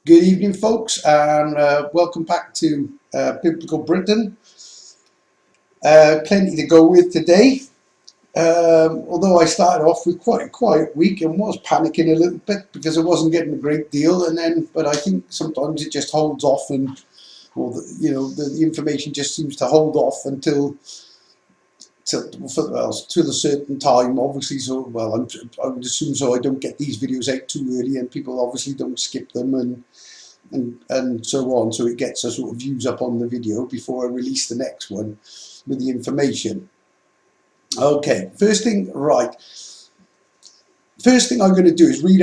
Good evening, folks, and welcome back to Biblical Britain. Plenty to go with today. Although I started off with quite a quiet week and was panicking a little bit because I wasn't getting a great deal, but I think sometimes it just holds off, the information just seems to hold off until to a certain time, obviously. So, I would assume so. I don't get these videos out too early, and people obviously don't skip them and so on. So it gets a sort of views up on the video before I release the next one with the information. Okay, first thing I'm going to do is read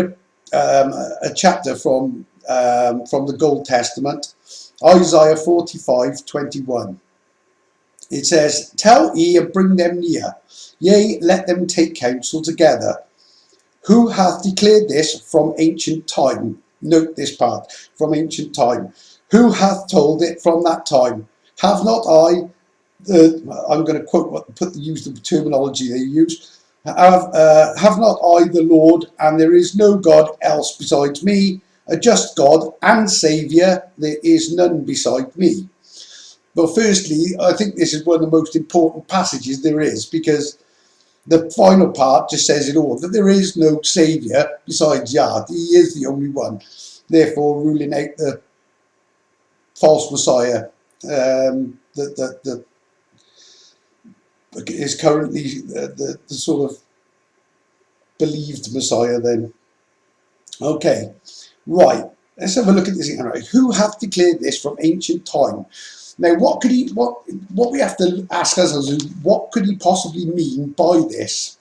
a chapter from the Old Testament, Isaiah 45:21. It says, "Tell ye and bring them near, yea, let them take counsel together. Who hath declared this from ancient time?" Note this part, from ancient time. "Who hath told it from that time? Have not I," I'm going to quote use the terminology they use, have not I the Lord, and there is no God else besides me, a just God and Saviour, there is none beside me. Well, firstly, I think this is one of the most important passages there is, because the final part just says it all, that there is no saviour besides Yah. He is the only one, therefore ruling out the false Messiah that is currently the sort of believed Messiah then. Okay, right, let's have a look at this again. Right. Who hath declared this from ancient time? Now, what we have to ask ourselves is, what could he possibly mean by this?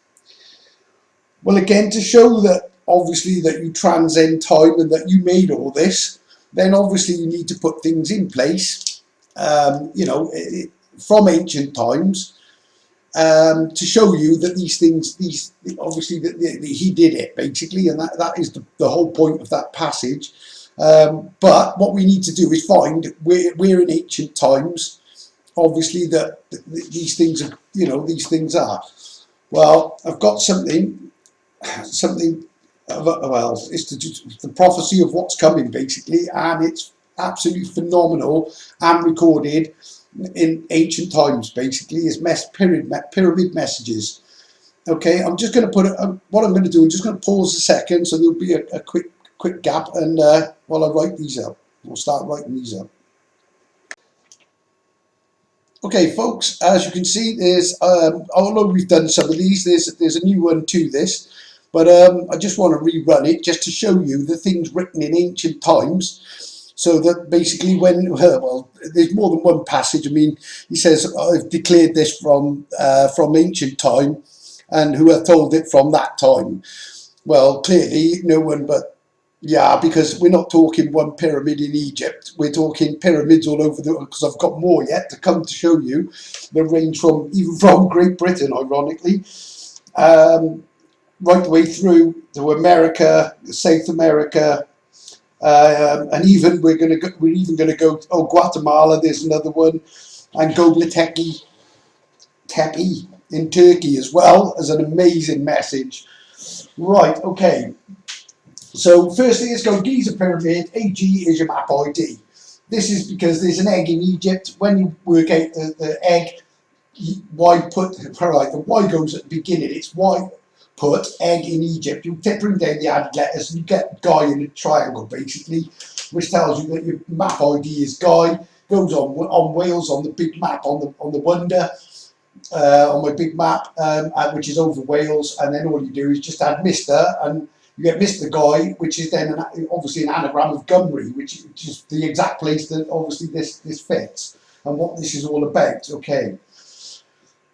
Well, again, to show that obviously that you transcend time and that you made all this, then obviously you need to put things in place, from ancient times, to show you that these things, obviously that he did it basically, and that is the whole point of that passage. But what we need to do is find we're in ancient times, obviously, that these things are, these things are. Well, I've got something it's the prophecy of what's coming basically, and it's absolutely phenomenal and recorded in ancient times basically. It's pyramid messages. Okay, I'm just going to put it, what I'm going to do, I'm just going to pause a second so there'll be a quick gap, and while I write these up, we'll start writing these up. Okay, folks, as you can see, there's although we've done some of these, there's a new one to this, but I just want to rerun it just to show you the things written in ancient times, so that basically when there's more than one passage. I mean, he says, "I've declared this from ancient time, and who hath told it from that time?" Well, clearly no one but Yah, because we're not talking one pyramid in Egypt, we're talking pyramids all over because I've got more yet to come to show you. They range even from Great Britain, ironically, right the way through to America, South America, and even we're even going to go, Guatemala, there's another one, and Gobekli Tepe in Turkey as well, as an amazing message. Right, okay. So firstly, let's go Giza Pyramid. AG is your map ID. This is because there's an egg in Egypt. When you work out the egg, the Y goes at the beginning. It's Y put egg in Egypt. You bring down the added letters and you get Guy in a triangle basically, which tells you that your map ID is Guy. Goes on Wales on the big map on the Wonder. On my big map, which is over Wales, and then all you do is just add Mr. and you get Mr. Guy, which is then obviously an anagram of Gymru, which is the exact place that obviously this fits and what this is all about. Okay,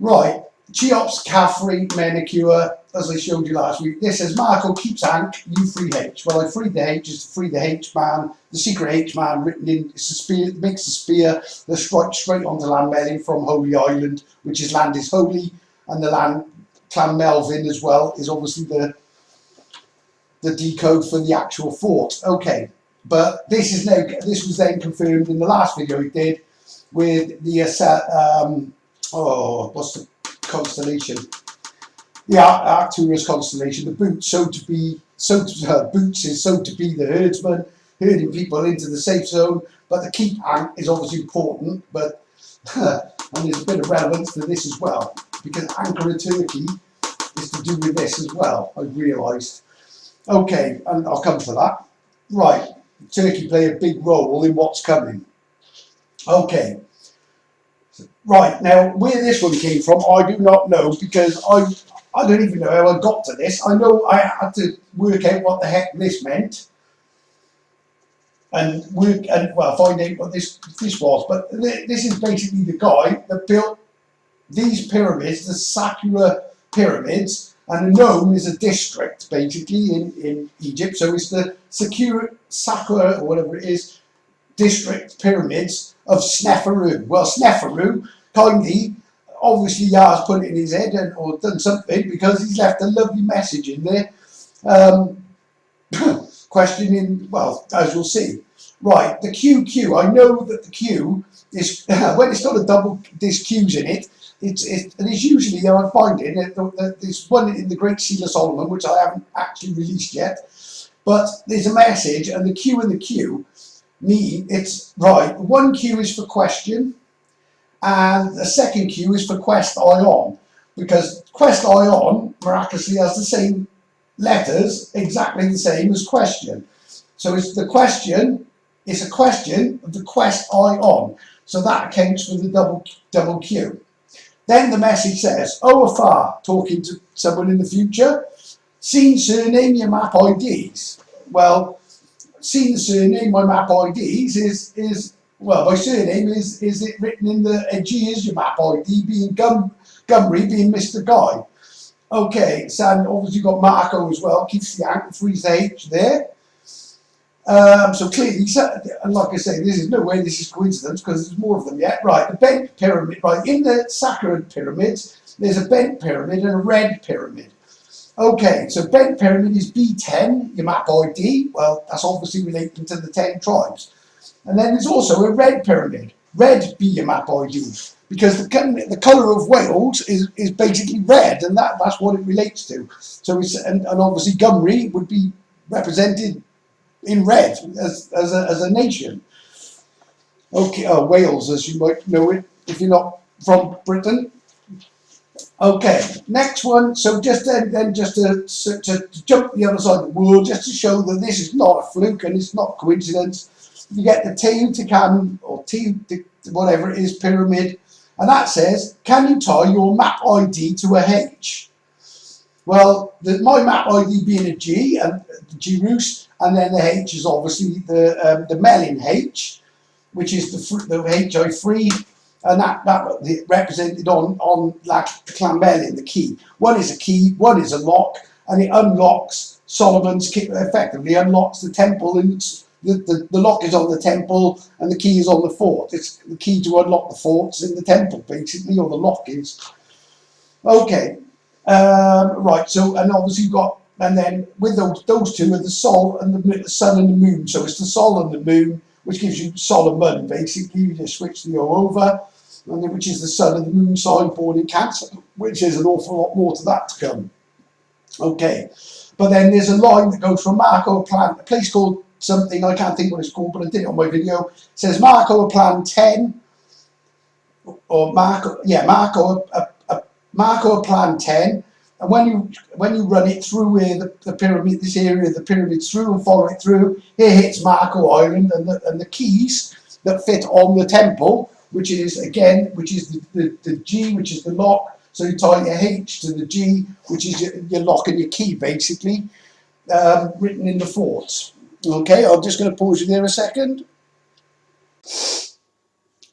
right. Cheops, Caffrey, Manicure, as I showed you last week. This says Marco keeps Hank, you free H. Well, I freed the H, is to free the H man, the secret H man written in. It's a spear, it makes a spear that strikes straight onto Land Melin from Holy Island, which is land is holy, and the land Clan Melvin as well is obviously the decode for the actual fort. Okay, but this was then confirmed in the last video we did with the what's the constellation? The Arcturus constellation. The Boots, Boots is so to be the herdsman. herding people into the safe zone. But the keep is obviously important, but and there's a bit of relevance to this as well, because anchor in Turkey is to do with this as well, I've realised. Okay, and I'll come to that. Right, Turkey play a big role in what's coming. Okay, right, now where this one came from, I do not know, because I don't even know how I got to this. I know I had to work out what the heck this meant, and well, find out what this was. But this is basically the guy that built these pyramids, the Saqqara pyramids, and the Nome is a district basically in Egypt. So it's the Saqqara or whatever it is district pyramids of Sneferu. Well, Sneferu kindly, obviously Yah's put it in his head or done something, because he's left a lovely message in there. Questioning, well, as you'll see. Right, the QQ. I know that the Q is, when it's got a double disc Q's in it, it's usually, I find it, there's one in the Great Seal of Solomon, which I haven't actually released yet, but there's a message, and the Q and the Q mean, it's, right, one Q is for question, and the second Q is for quest ion, because quest ion miraculously has the same letters, exactly the same as question. So it's the question, it's a question of the quest ion. So that accounts for the double Q. Then the message says, oh afar, talking to someone in the future, seen surname, your map IDs. Well, seen the surname, my map IDs is well, my surname is it written in the G is your map ID, being Gumry, being Mr. Guy. Okay, so obviously you've got Marco as well, keeps the anchor, frees the H there. So clearly, and like I say, this is no way this is coincidence, because there's more of them yet. Right, the bent pyramid, right, in the Saqqara pyramids, there's a bent pyramid and a red pyramid. Okay, so bent pyramid is B10, your map ID. Well, that's obviously relating to the 10 tribes. And then there's also a red pyramid, red be your map ID, because the colour of Wales is basically red, and that's what it relates to. So it's, and obviously Gymru would be represented in red as a nation. Okay, Wales, as you might know it if you're not from Britain. Okay, next one. So just then just to jump the other side of the world, just to show that this is not a fluke and it's not coincidence. You get the Teotihuacan or whatever it is pyramid, and that says, can you tie your map ID to a H? Well, my map ID being a G, and G-Roos, and then the H is obviously the Melin H, which is the H I freed, and that represented on like Clanmelin, the key. One is a key, one is a lock, and it unlocks Solomon's key, effectively unlocks the temple, and the lock is on the temple and the key is on the fort. It's the key to unlock the forts in the temple, basically, or the lock is. Okay. Right, so, and obviously you've got, and then with those two are the sol and the sun and the moon. So it's the sol and the moon, which gives you Solomon, basically. You just switch the O over, and then, which is the sun and the moon sign born in Cancer, which is an awful lot more to that to come. Okay, but then there's a line that goes from Marco Plan, a place called something, I can't think what it's called, but I did it on my video. It says Marco Plan 10, or Marco Plan 10, and when you run it through where the pyramid, this area of the pyramid's through, and follow it through, here hits Marco Island, and the keys that fit on the temple, which is the G, which is the lock. So you tie your H to the G, which is your lock and your key, basically, written in the forts. Okay, I'm just going to pause you there a second.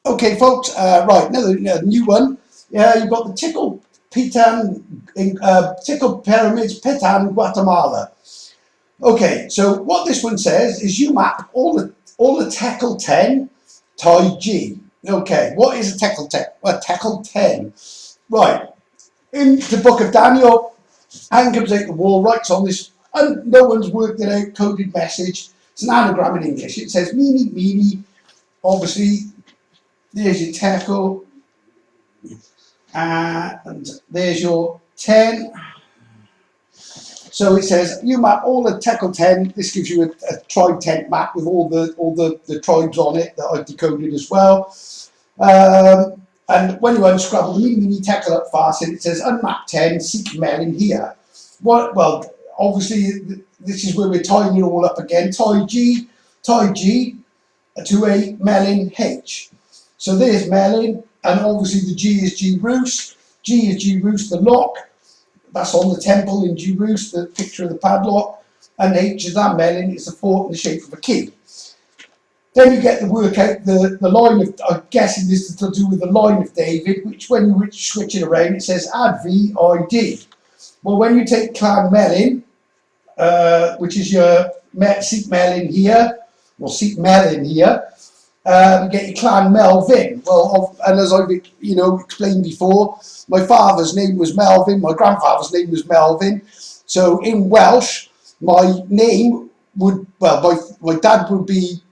Okay, folks, right, another new one. You've got the Tikal Pyramids, Pitan, Guatemala. Okay, so what this one says is you map all the Tekal 10 tie G. Okay, what is a Tekal 10? Well, Tekal 10. Right, in the book of Daniel, hand comes out the wall, writes on this, and no one's worked it out, coded message. It's an anagram in English. It says, meanie, meanie, obviously, there's your Tekal. And there's your 10. So it says you map all the Tekel 10. This gives you a tribe tent map with all the tribes on it that I've decoded as well. And when you unscrabble the mini Tekel up fast, it says unmap 10, seek Melin here. Well, obviously this is where we're tying it all up again. Tie G to a Melin H. So there's Melin, and obviously the G is G Roos. G is G Roos, the lock. That's on the temple in G Roos, the picture of the padlock. And H is that Melin, it's a fort in the shape of a key. Then you get to work out the line of, I'm guessing this is to do with the line of David, which when you switch it around, it says add VID. Well, when you take Clan Melin, which is your seek Melin here, or seek Melin here, you get your Clan Melvin. Well, and as I've explained before, my father's name was Melvin, my grandfather's name was Melvin. So in Welsh, my name would, well, my dad would be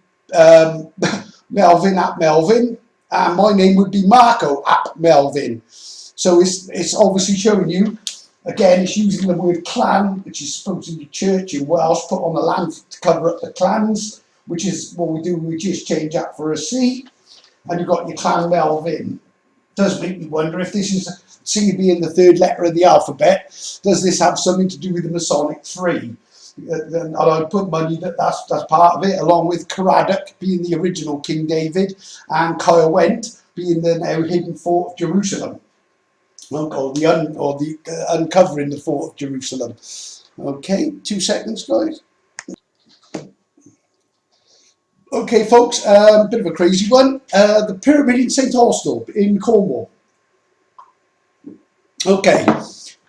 Melvin ap Melvin, and my name would be Marco ap Melvin. So it's obviously showing you, again, it's using the word clan, which is supposed to be church in Welsh, put on the land to cover up the clans, which is what we do, we just change that for a C, and you've got your Clan Melvin. Does make me wonder if this is C being the third letter of the alphabet, does this have something to do with the Masonic 3? And I'd put money that's part of it, along with Caradoc being the original King David, and Caerwent being the now hidden fort of Jerusalem, or the uncovering the fort of Jerusalem. Okay, 2 seconds, guys. Okay, folks, bit of a crazy one. The pyramid in St. Austell in Cornwall. Okay,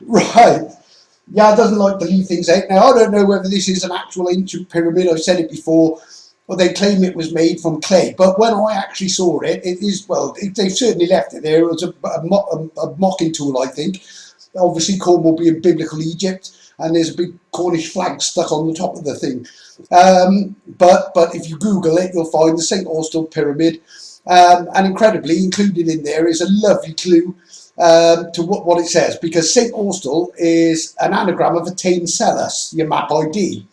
right. Yeah, it doesn't like to leave things out. Now, I don't know whether this is an actual ancient pyramid. I've said it before. Well, they claim it was made from clay. But when I actually saw it, it is, well, they've certainly left it there. It was a mocking tool, I think. Obviously, Cornwall being biblical Egypt. And there's a big Cornish flag stuck on the top of the thing. But if you Google it, you'll find the St. Austell Pyramid. And incredibly, included in there is a lovely clue to what it says, because St. Austell is an anagram of Attain Cellus, your map ID.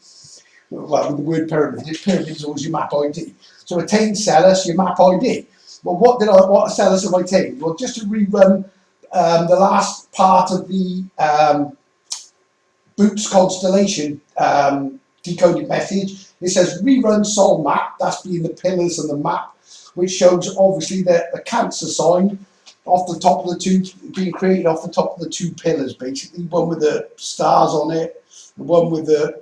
Well, with the word pyramid is always your map ID. So Attain Cellus, your map ID. Well, what Cellus have I taken? Well, just to rerun the last part of the Boots Constellation decoded message, it says rerun Sol map, that's being the pillars of the map, which shows obviously the Cancer sign off the top of the two, being created off the top of the 2 pillars, basically, one with the stars on it, and one with the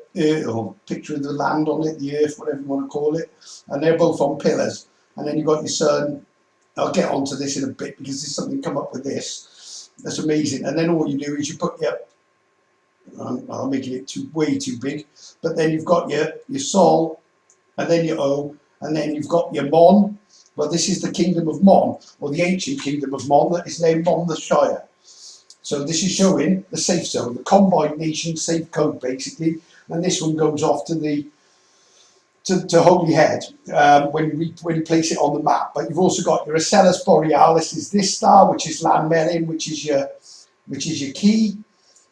picture of the land on it, the earth, whatever you want to call it, and they're both on pillars. And then you've got your sun. I'll get onto this in a bit because there's something come up with this that's amazing. And then all you do is you put your, I'm making it way too big, but then you've got your Sol, and then your O, and then you've got your Mon. Well, this is the Kingdom of Mon, or the ancient Kingdom of Mon, that is named Mon the Shire. So this is showing the safe zone, the combined nation safe code, basically. And this one goes off to the to Holyhead when you place it on the map. But you've also got your Ocellus Borealis is this star, which is Lan Melin, which is your key.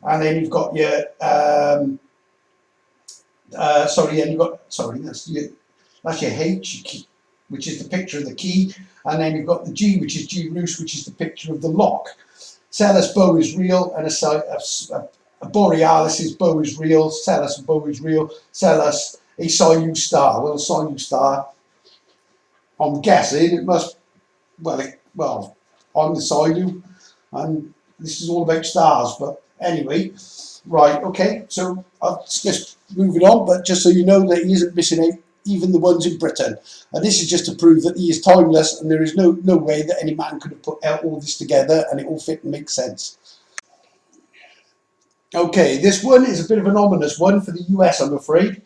And then you've got your that's your H key, which is the picture of the key, and then you've got the G, which is G Roos, which is the picture of the lock. Cellus bow is real, and a Borealis' bow is real. Cellus bow is real. Cellus a Silu star. Well, a Silu star, I'm guessing it must. Well, I'm the Silu, and this is all about stars. But anyway, right, okay. So I'll just move it on, but just so you know that he isn't missing out, even the ones in Britain. And this is just to prove that he is timeless, and there is no way that any man could have put out all this together and it all fit and makes sense. Okay, this one is a bit of an ominous one for the US, I'm afraid.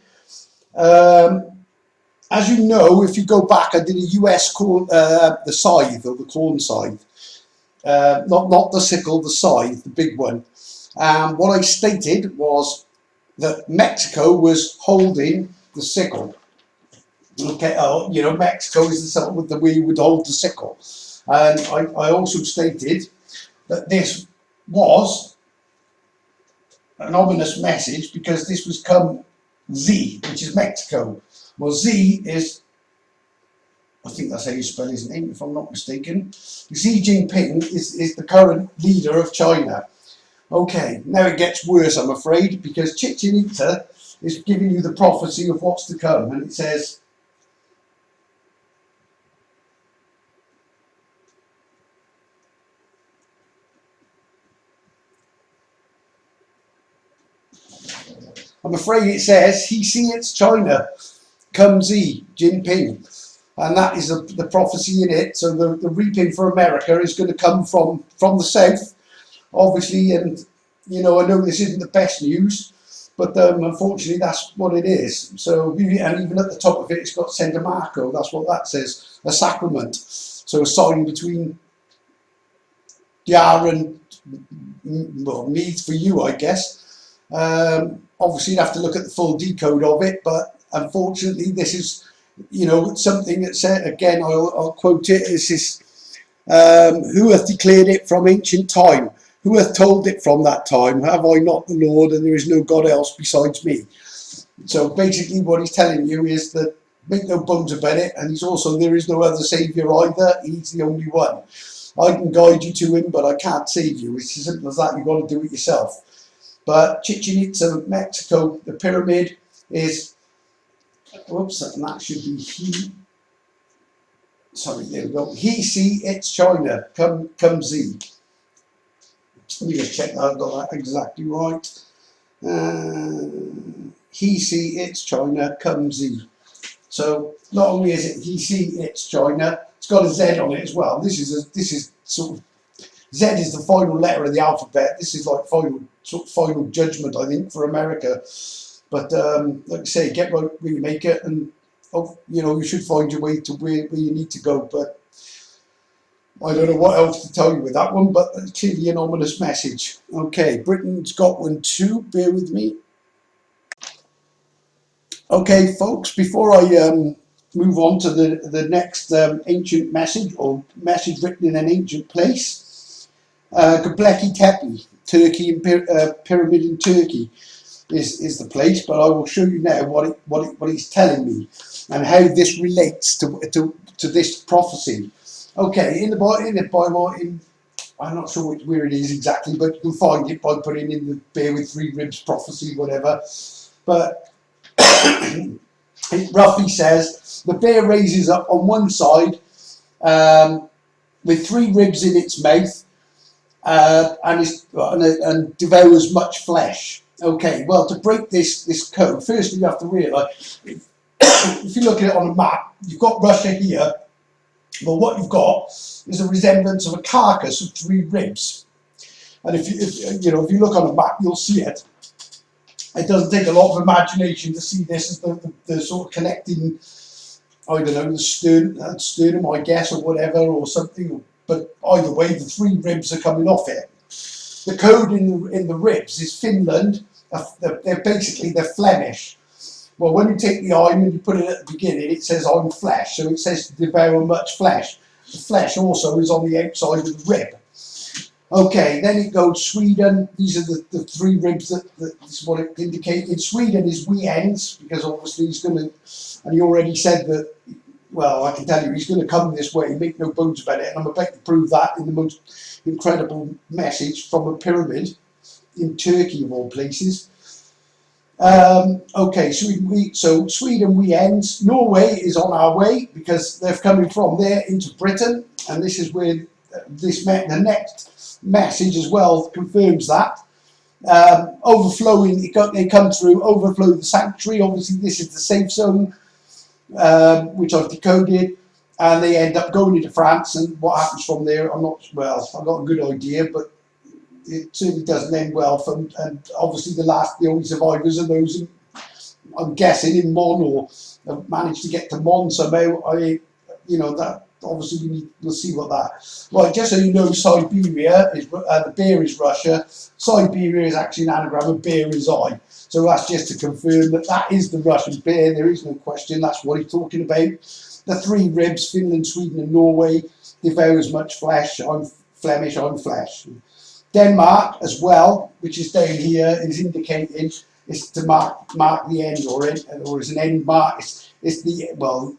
As you know, if you go back, I did a US called the scythe, or the corn scythe. Not the sickle, the scythe, the big one. What I stated was that Mexico was holding the sickle. Okay, Mexico is the settlement with the we would hold the sickle. And I also stated that this was an ominous message, because this was come Z, which is Mexico. Well, Z is, I think that's how you spell his name, if I'm not mistaken. Xi Jinping is the current leader of China. Okay, now it gets worse, I'm afraid, because Chichen Itza is giving you the prophecy of what's to come, and it says, I'm afraid it says, he see it's China, come Xi Jinping. And that is the prophecy in it. So the reaping for America is going to come from the south, obviously. And, you know, I know this isn't the best news, but unfortunately that's what it is. So, and even at the top of it, it's got Santa Marco. That's what that says, a sacrament. So a sign between Yah and, well, needs for you, I guess. Obviously, you'd have to look at the full decode of it, but unfortunately, this is, you know, something that said, again, I'll quote it, is this, who hath declared it from ancient time? Who hath told it from that time? Have I not the Lord, and there is no God else besides me? So basically what he's telling you is that make no bones about it, and he's also, there is no other saviour either, he's the only one. I can guide you to him, but I can't save you. It's as simple as that. You've got to do it yourself. But Chichen Itza, Mexico, the pyramid is, whoops, and that should be he. Sorry, there we go. He see it's China, come Z. Let me just check that I've got that exactly right. He see it's China, come Z. So not only is it he see it's China, it's got a Z on it as well. This is sort of, Z is the final letter of the alphabet. This is like final judgment, I think, for America. But like I say, get right where you make it, and you know, you should find your way to where you need to go. But I don't know what else to tell you with that one, but it's clearly an ominous message. Okay, Britain's got one too. Bear with me. Okay, folks, before I move on to the next ancient message, or message written in an ancient place, Gobekli Tepe, Turkey, pyramid in Turkey is the place, but I will show you now what he's telling me and how this relates to this prophecy. Okay, in the Bible, I'm not sure where it is exactly, but you can find it by putting in the bear with three ribs prophecy, whatever. But it roughly says the bear raises up on one side with three ribs in its mouth and devours much flesh. Okay, well, to break this code, firstly you have to realise, if you look at it on a map, you've got Russia here. Well, what you've got is a resemblance of a carcass of three ribs. And if you look on a map, you'll see it. It doesn't take a lot of imagination to see this as the sort of connecting, I don't know, the sternum, I guess, or whatever, or something. But either way, the three ribs are coming off it. The code in the ribs is Finland. They're Flemish. Well, when you take the I'm and you put it at the beginning, it says I'm flesh. So it says to devour much flesh. The flesh also is on the outside of the rib. Okay, then it goes Sweden. These are the three ribs that this is what it indicated. Sweden is we ends, because obviously he's going to, and he already said that, well, I can tell you, he's going to come this way, make no bones about it. And I'm about to prove that in the most incredible message from a pyramid in Turkey, of all places. Okay, so Sweden we ends. Norway is on our way, because they're coming from there into Britain, and this is where the next message as well confirms that. Overflowing, they come through, overflow the sanctuary. Obviously, this is the safe zone, which I've decoded, and they end up going into France. And what happens from there, I'm not, well, I've got a good idea, but it certainly doesn't end well. And obviously, the only survivors are those, I'm guessing, in Mon, or have managed to get to Mon somehow. That obviously we'll see what that. Right, just so you know, Siberia is the bear is Russia. Siberia is actually an anagram of bear is I. So that's just to confirm that is the Russian bear. There is no question. That's what he's talking about. The three ribs: Finland, Sweden, and Norway. Devours much flesh. I'm Flemish. I'm flesh. Denmark as well, which is down here, is indicating it's to mark the end, or is an end mark. It's the, well,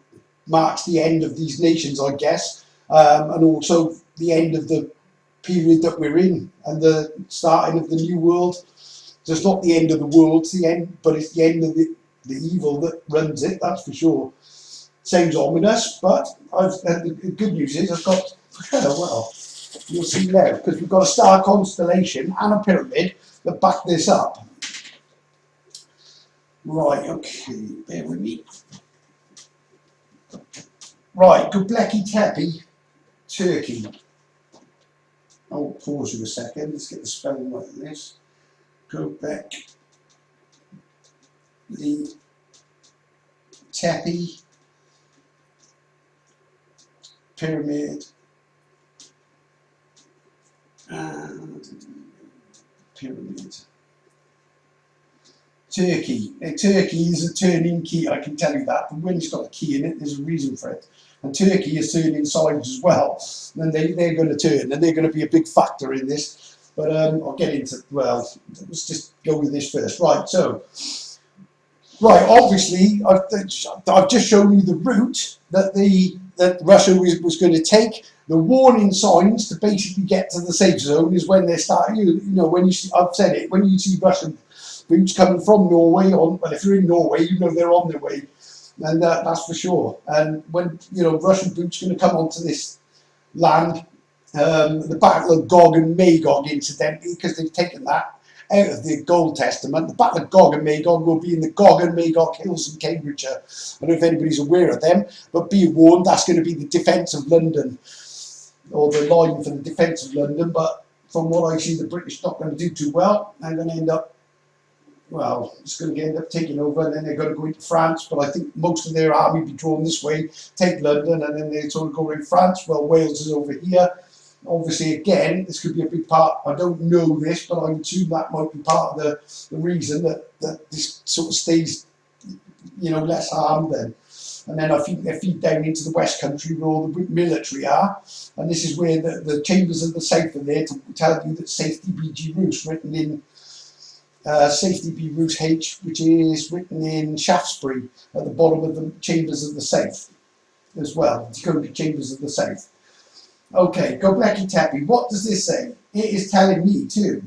marks the end of these nations, I guess, and also the end of the period that we're in and the starting of the new world. So it's not the end of the world, it's the end, but it's the end of the evil that runs it, that's for sure. Sounds ominous, but the good news is I've got, well, you'll see now, because we've got a star constellation and a pyramid that back this up. Right, okay, bear with me. Right, Gobekli Tepe, Turkey. I'll pause you a second, let's get the spelling right on this. Gobekli Tepe, pyramid, and pyramid. Turkey. Now, Turkey is a turning key, I can tell you that. But when it's got a key in it, there's a reason for it. And Turkey is turning sides as well. And they're going to turn, and they're going to be a big factor in this. But I'll get into, well, let's just go with this first. Right, so, right, obviously, I've just shown you the route that Russia was going to take. The warning signs to basically get to the safe zone is when they're starting, you know, when you see, I've said it, when you see Russian boots coming from Norway on, well, if you're in Norway, you know they're on their way, and that's for sure. And when, you know, Russian boots are going to come onto this land, the Battle of Gog and Magog, incidentally, because they've taken that out of the Old Testament. The Battle of Gog and Magog will be in the Gog and Magog Hills in Cambridgeshire. I don't know if anybody's aware of them, but be warned, that's going to be the defence of London, or the line for the defence of London. But from what I see, the British not going to do too well. They're going to end up, well, it's going to end up taking over, and then they're going to go into France. But I think most of their army will be drawn this way, take London, and then they sort of go in France. Well, Wales is over here. Obviously, again, this could be a big part. I don't know this, but I would assume that might be part of the reason that this sort of stays, you know, less harmed then. And then I feed down into the West Country where all the military are. And this is where the chambers of the south are there to tell you that Safety BG Roos, written in Safety B Roos H, which is written in Shaftesbury at the bottom of the chambers of the south as well. It's going to be chambers of the south. Okay, Gobekli Tepe. What does this say? It is telling me too.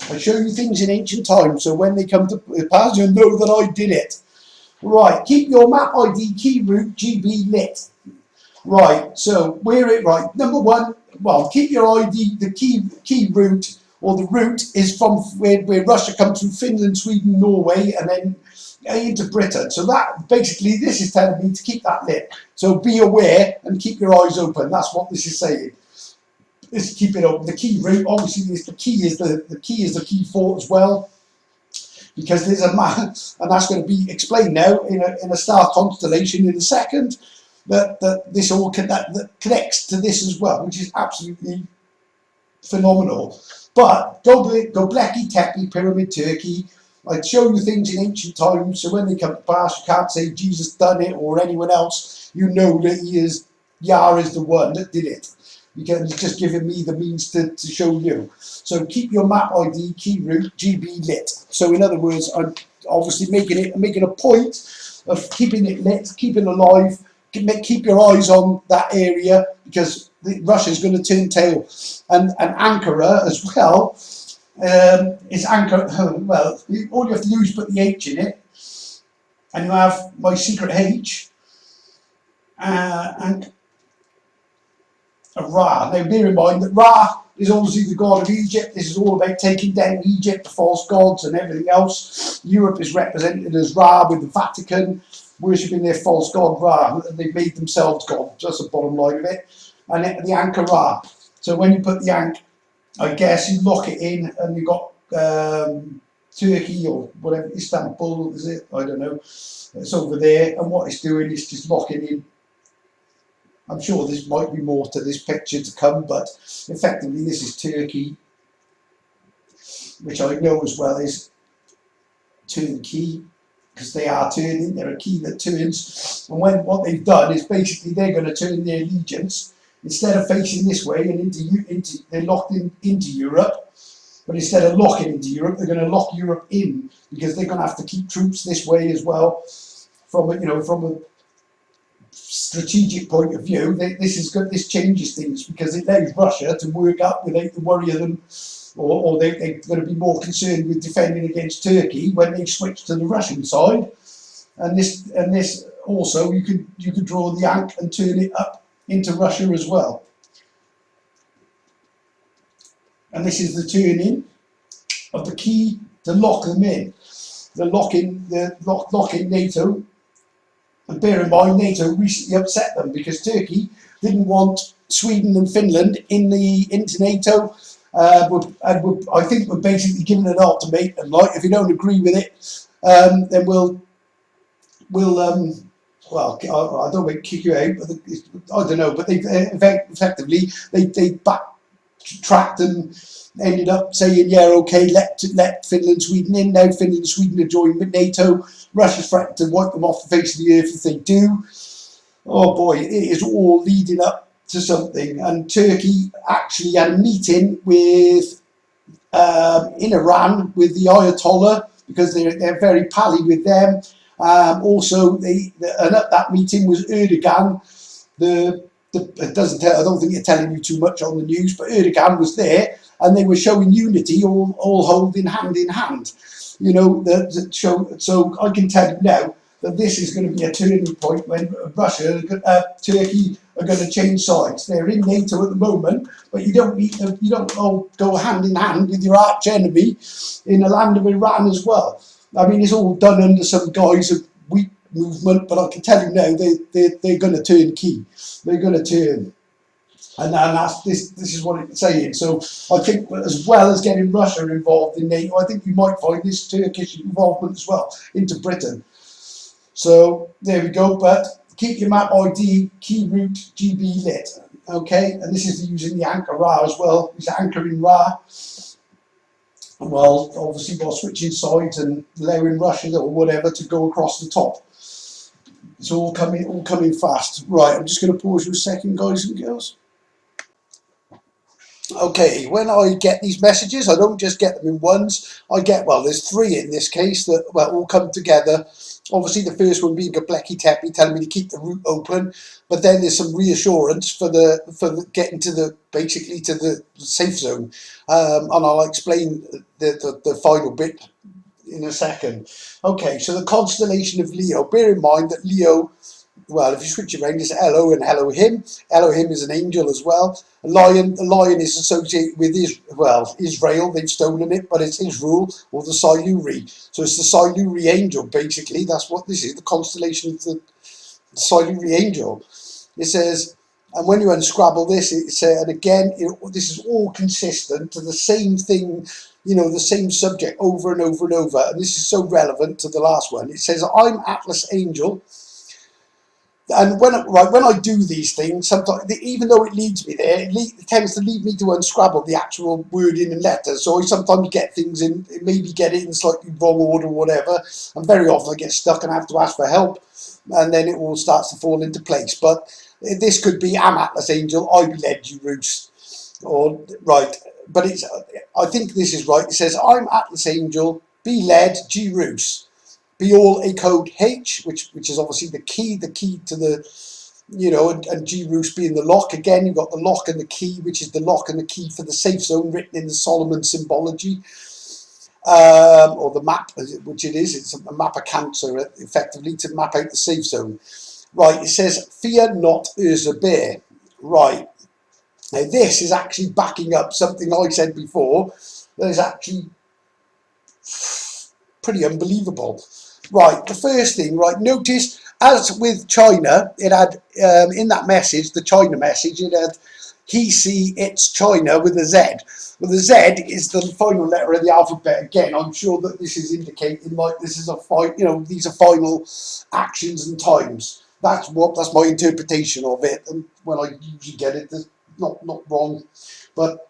I show you things in ancient times, so when they come to pass, you'll know that I did it. Right, keep your map ID key route GB lit. Right, so we're it. Right, number one. Well, keep your ID. The key route, or the route, is from where Russia comes from: Finland, Sweden, Norway, and then into Britain. So that basically, this is telling me to keep that lit. So be aware and keep your eyes open. That's what this is saying. Is keep it open. The key route, obviously, is the key is the key fort as well, because there's a map, and that's going to be explained now in a star constellation in a second. That this all that connects to this as well, which is absolutely phenomenal. But Gobekli Tepe, Pyramid, Turkey. I show you things in ancient times, so when they come to pass, you can't say Jesus done it or anyone else. You know that Yah is the one that did it. Because he's just giving me the means to show you. So keep your map ID key route GB lit. So in other words, I'm obviously making a point of keeping it lit, keeping alive, keep your eyes on that area, because Russia's going to turn tail. And Ankara as well is Ankara. Well, all you have to do is put the H in it, and you have my secret H. And Ra. Now bear in mind that Ra is obviously the god of Egypt. This is all about taking down Egypt, the false gods and everything else. Europe is represented as Ra, with the Vatican worshipping their false god Ra. They've made themselves gods. That's the bottom line of it. And the Ankh Ra. So when you put the Ankh I guess you lock it in, and you've got Turkey or whatever, Istanbul, is it? I don't know. It's over there, and what it's doing is just locking in. I'm sure there might be more to this picture to come, but effectively this is Turkey, which I know as well is turnkey, because they are turning. They're a key that turns, and what they've done is basically they're going to turn their allegiance, instead of facing this way and they're locked into Europe, but instead of locking into Europe, they're going to lock Europe in, because they're going to have to keep troops this way as well. From a strategic point of view, this is good. This changes things, because it allows Russia to work up without the worry of them, or they're going to be more concerned with defending against Turkey when they switch to the Russian side. And this also, you could draw the Ankh and turn it up into Russia as well. And this is the turning of the key to lock them in. The lock in NATO. And bear in mind, NATO recently upset them, because Turkey didn't want Sweden and Finland into NATO. I think we're basically giving an ultimatum, like, if you don't agree with it, then we'll well, I don't want to kick you out, but I don't know. But they effectively they backtracked and ended up saying, yeah, okay, let Finland, Sweden in. Now Finland and Sweden are joining NATO. Russia's threatened to wipe them off the face of the earth if they do. Oh boy, it is all leading up to something. And Turkey actually had a meeting with in Iran with the Ayatollah, because they're very pally with them. Also, and at that meeting was Erdogan. It doesn't tell, I don't think you're telling you too much on the news, but Erdogan was there, and they were showing unity, all holding hand in hand. You know, so I can tell you now that this is going to be a turning point when Turkey are going to change sides. They're in NATO at the moment, but you don't all go hand in hand with your arch enemy in the land of Iran as well. I mean, it's all done under some guise of weak movement, but I can tell you now, they're going to turn key. They're going to turn. And this is what it's saying. So I think, as well as getting Russia involved in NATO, I think you might find this Turkish involvement as well into Britain. So there we go. But keep your map ID key route GB lit. Okay, and this is using the anchor Ra as well. It's anchoring Ra. Well, obviously while switching sides and allowing Russia or whatever to go across the top. It's all coming fast. Right, I'm just going to pause you a second, guys and girls. Okay, when I get these messages, I don't just get them in ones. I get, well, there's three in this case that all come together. Obviously, the first one being Gobekli Tepe, telling me to keep the route open, but then there's some reassurance for getting to basically to the safe zone, and I'll explain the final bit in a second. Okay, so the constellation of Leo. Bear in mind that Leo, well, if you switch it around, it's Elo and Elohim. Elohim is an angel as well. A lion is associated with Israel. They've stolen it, but it's Israel, or the Siluri. So it's the Siluri angel, basically. That's what this is, the constellation of the Siluri angel. It says, and when you unscrabble this, it says, and again, this is all consistent to the same thing, you know, the same subject over and over and over. And this is so relevant to the last one. It says, I'm Atlas Angel. And when I do these things, sometimes, even though it leads me there, it tends to lead me to unscrabble the actual wording and letters. So I sometimes get things in, maybe get it in slightly wrong order or whatever. And very often I get stuck and I have to ask for help. And then it all starts to fall into place. But this could be, I'm Atlas Angel, I be led, you roost. Or, right, but I think this is right. It says, I'm Atlas Angel, be led, G Roos. Be all a code H, which is obviously the key to the, you know, and G Roos being the lock. Again, you've got the lock and the key, which is the lock and the key for the safe zone written in the Solomon symbology, or the map, which it is. It's a map of Cancer, effectively, to map out the safe zone. Right, it says, fear not Urza Bear. Right. Now, this is actually backing up something I said before that is actually pretty unbelievable. Right, the first thing, right, notice, as with China, it had, in that message, the China message, it had He, see, it's China with a Z. Well, the Z is the final letter of the alphabet. Again, I'm sure that this is indicating like this is a fight. You know, these are final actions and times. That's my interpretation of it. And when I usually get it, it's not wrong, but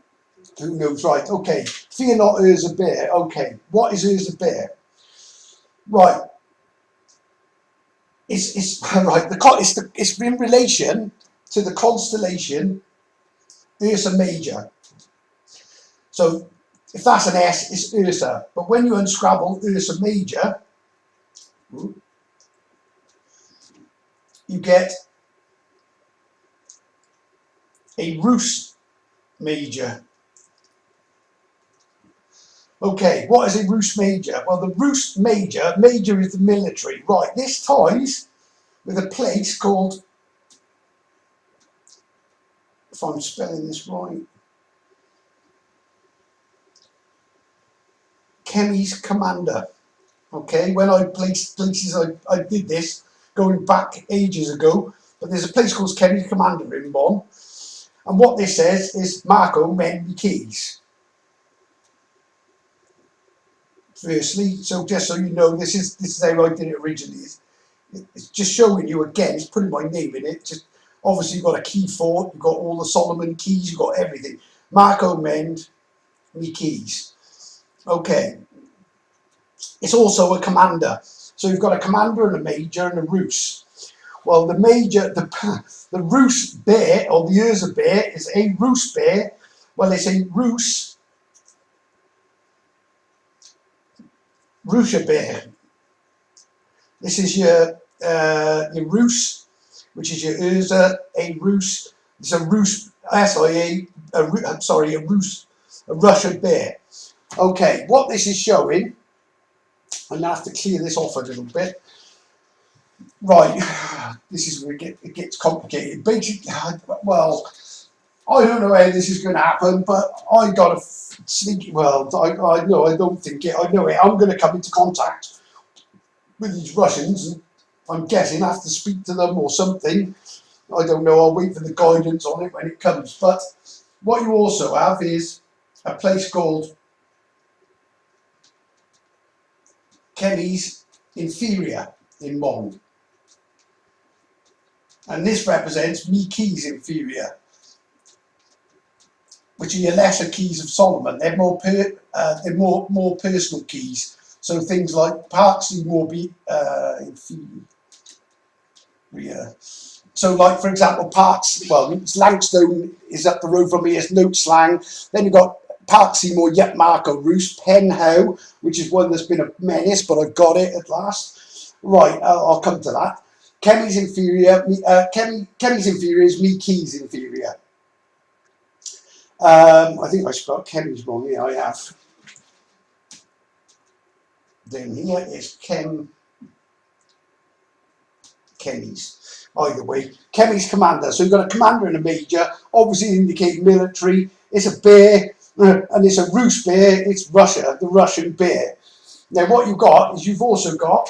who knows, right? Okay, fear not, Urza bear. Okay, what is Urza bear? Right, it's right. It's in relation to the constellation Ursa Major. So if that's an S, it's Ursa. But when you unscrabble Ursa Major, you get a Rus Major. Okay, what is a Rus Major? Well, the Rus Major is the military. Right, this ties with a place called, if I'm spelling this right, Kemi's Commander. Okay, when I placed places, I did this going back ages ago, but there's a place called Kemi's Commander in Bonn, and what this says is Marco mend me keys. Firstly, so just so you know, this is how I did it originally. It's just showing you again. It's putting my name in it. Just obviously you've got a key fort, you've got all the Solomon keys, you've got everything. Marco mend me keys. Okay. It's also a commander. So you've got a commander and a major and a Rus. Well, the major, the Rus bear, or the Urza bear, is a Rus bear. Well, it's a Russia bear. This is your Rus, which is your Urza, a Rus. It's a Rus, a Russian bear. Okay, what this is showing, I'm going to have to clear this off a little bit. Right, this is where it gets complicated. Basically, well, I don't know how this is going to happen, but I got a sneaky, well, I know, I don't think it, I know it. I'm going to come into contact with these Russians, and I'm guessing I have to speak to them or something. I don't know, I'll wait for the guidance on it when it comes. But what you also have is a place called Kemi's Inferior in Bonn. And this represents me keys inferior, which are your lesser keys of Solomon. They're more personal keys. So things like Parksy will be inferior. So like, for example, Parks, well, Langstone is up the road from me, it's Note Slang. Then you've got Park Seymour, Yep Marco, Roos, Penhow, which is one that's been a menace, but I got it at last. Right, I'll come to that. Kemi's inferior, Kemi's inferior is me keys inferior. I think I spelled Kemi's wrong, yeah, I have. Then here is Kemi's. Either way, Kemi's commander. So you've got a commander and a major, obviously indicating military. It's a bear, and it's a Rus bear. It's Russia, the Russian bear. Now what you've got is you've also got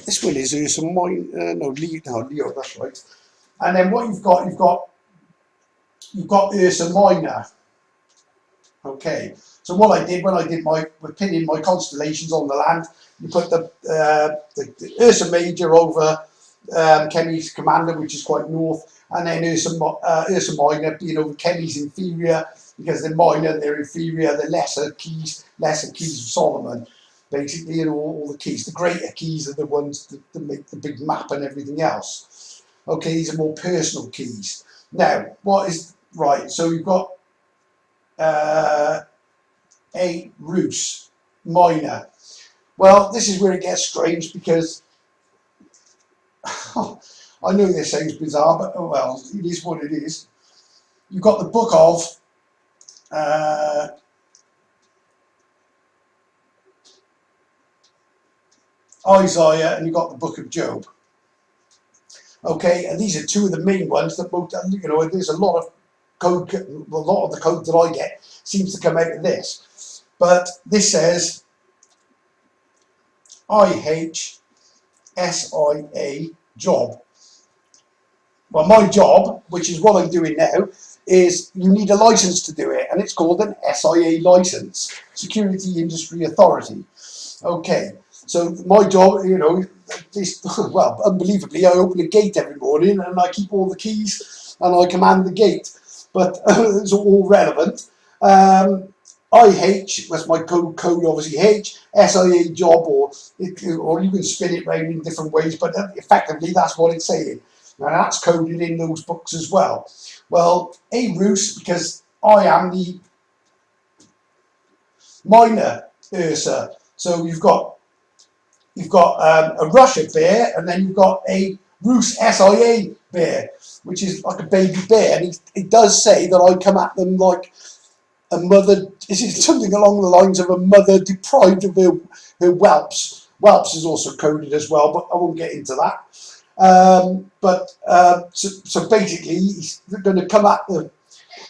this one is Ursa Minor, no, Leo, that's right. And then what you've got Ursa Minor. Okay, so what I did when I did with pinning my constellations on the land, you put the Ursa Major over Kemi's commander, which is quite north, and then Ursa Minor being over Kemi's inferior, because they're minor, they're inferior, the lesser keys of Solomon, basically, and all the keys. The greater keys are the ones that make the big map and everything else. Okay, these are more personal keys. Now, what is right? So you've got a Rus minor. Well, this is where it gets strange, because I know this sounds bizarre, but oh well, it is what it is. You've got the book of Isaiah, and you've got the book of Job. Okay, and these are two of the main ones that both, you know, there's a lot of code, a lot of the code that I get seems to come out of this. But this says IH SIA job. Well, my job, which is what I'm doing now, is you need a license to do it, and it's called an SIA license, Security Industry Authority. Okay, so my job, you know, this, well, unbelievably, I open a gate every morning and I keep all the keys and I command the gate, but it's all relevant. IH, that's my code obviously, H, SIA job, or you can spin it around in different ways, but effectively that's what it's saying. Now that's coded in those books as well. Well, a Roos, because I am the minor Ursa, so you've got a Russia bear, and then you've got a Roos SIA bear, which is like a baby bear, and it does say that I come at them like a mother. This is something along the lines of a mother deprived of her whelps. Whelps is also coded as well, but I won't get into that. So basically, he's going to come at the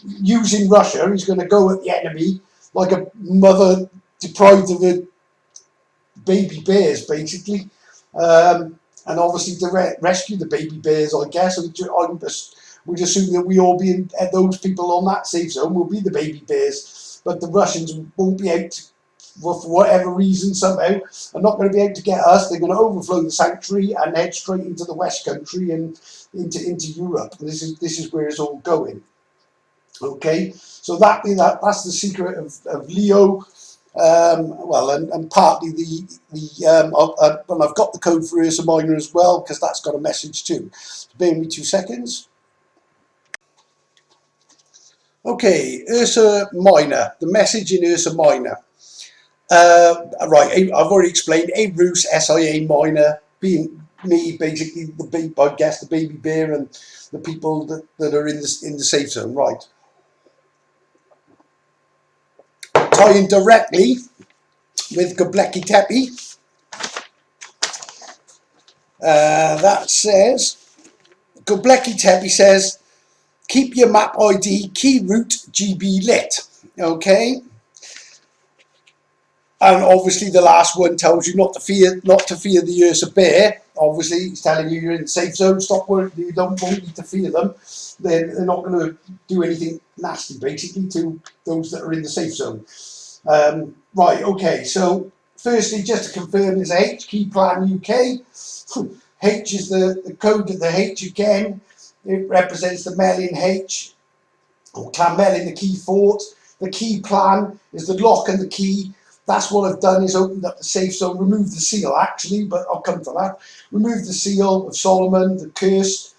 using Russia. He's going to go at the enemy like a mother deprived of her baby bears, basically, and obviously to rescue the baby bears, I guess. We'd assume that we all be those people on that safe zone will be the baby bears, but the Russians won't be out for whatever reason. Somehow are not going to be able to get us. They're going to overflow the sanctuary and head straight into the West Country and into Europe. This is where it's all going. Okay, so that's the secret of Leo. Well, and partly and I've got the code for Ursa Minor as well, because that's got a message too. Bear with me 2 seconds. Okay, Ursa Minor, the message in Ursa Minor. Right, I've already explained. A Roos SIA Minor, being me, basically I guess the baby bear and the people that are in the safe zone. Right, tying directly with Gobekli Tepe. That says, Gobekli Tepe says, keep your map ID key route GB lit. Okay. And obviously the last one tells you not to fear the Ursa bear. Obviously it's telling you you're in the safe zone. Stop worrying. You won't need to fear them. They're not going to do anything nasty, basically, to those that are in the safe zone. Right, okay, so firstly, just to confirm, there's a H key plan UK. H is the code of the H again. It represents the Melin H, or Clan Melin, the key fort. The key plan is the lock and the key. That's what I've done, is opened up the safe zone, removed the seal actually, but I'll come to that. Removed the seal of Solomon, the curse,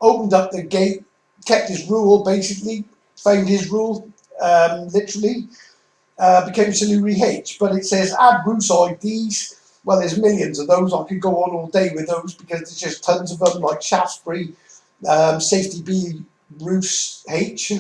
opened up the gate, kept his rule basically, found his rule, literally. Became Saluri H, but it says add Roos IDs. Well, there's millions of those. I could go on all day with those because there's just tons of them, like Shaftesbury, Safety B, Roos H,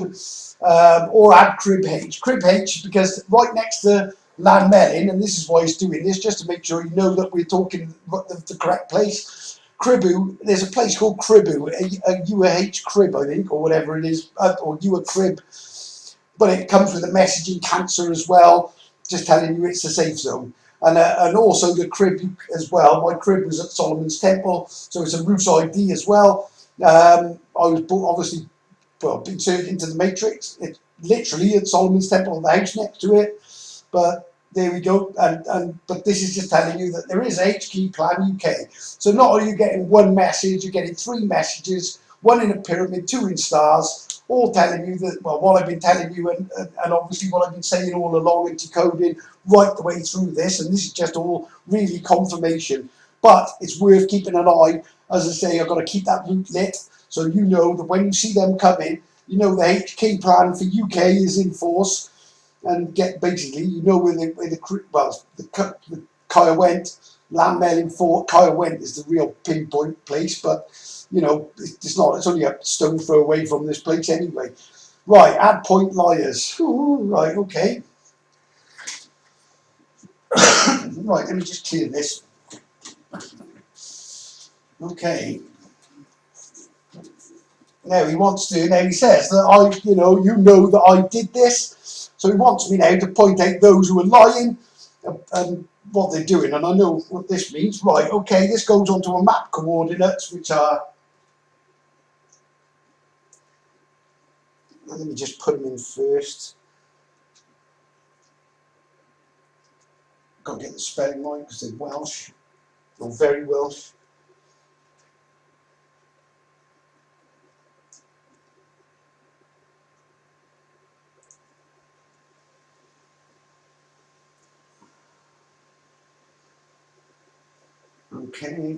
or add Crib H. Crib H, because right next to Land Melin, and this is why he's doing this, just to make sure you know that we're talking the correct place. Cribu, there's a place called Cribu, a UAH Crib, I think, or whatever it is, or UA Crib. But it comes with a message in Cancer as well, just telling you it's a safe zone. And also the crib as well. My crib was at Solomon's Temple, so it's a Roos ID as well. I was obviously inserted into the matrix. It's literally at Solomon's Temple, the house next to it. But there we go. But this is just telling you that there is H key plan UK. So not only are you getting one message, you're getting 3 messages, 1 in a pyramid, 2 in stars, all telling you that, well, what I've been telling you and obviously what I've been saying all along and decoding right the way through this, and this is just all really confirmation. But it's worth keeping an eye. As I say, I've got to keep that route lit, so you know that when you see them coming, you know the HK plan for UK is in force, and get basically, you know where the Kaya went, Land Melin Fort. Kaya went is the real pinpoint place, but you know, it's not. It's only a stone throw away from this place anyway. Right, add point liars. Ooh, right, okay. Right, let me just clear this. Okay. Now he wants to. Now he says that you know that I did this. So he wants me now to point out those who are lying, and what they're doing, and I know what this means. Right, okay, this goes onto a map coordinates, which are, let me just put them in first. Got to get the spelling right because they're Welsh, or very Welsh. Okay.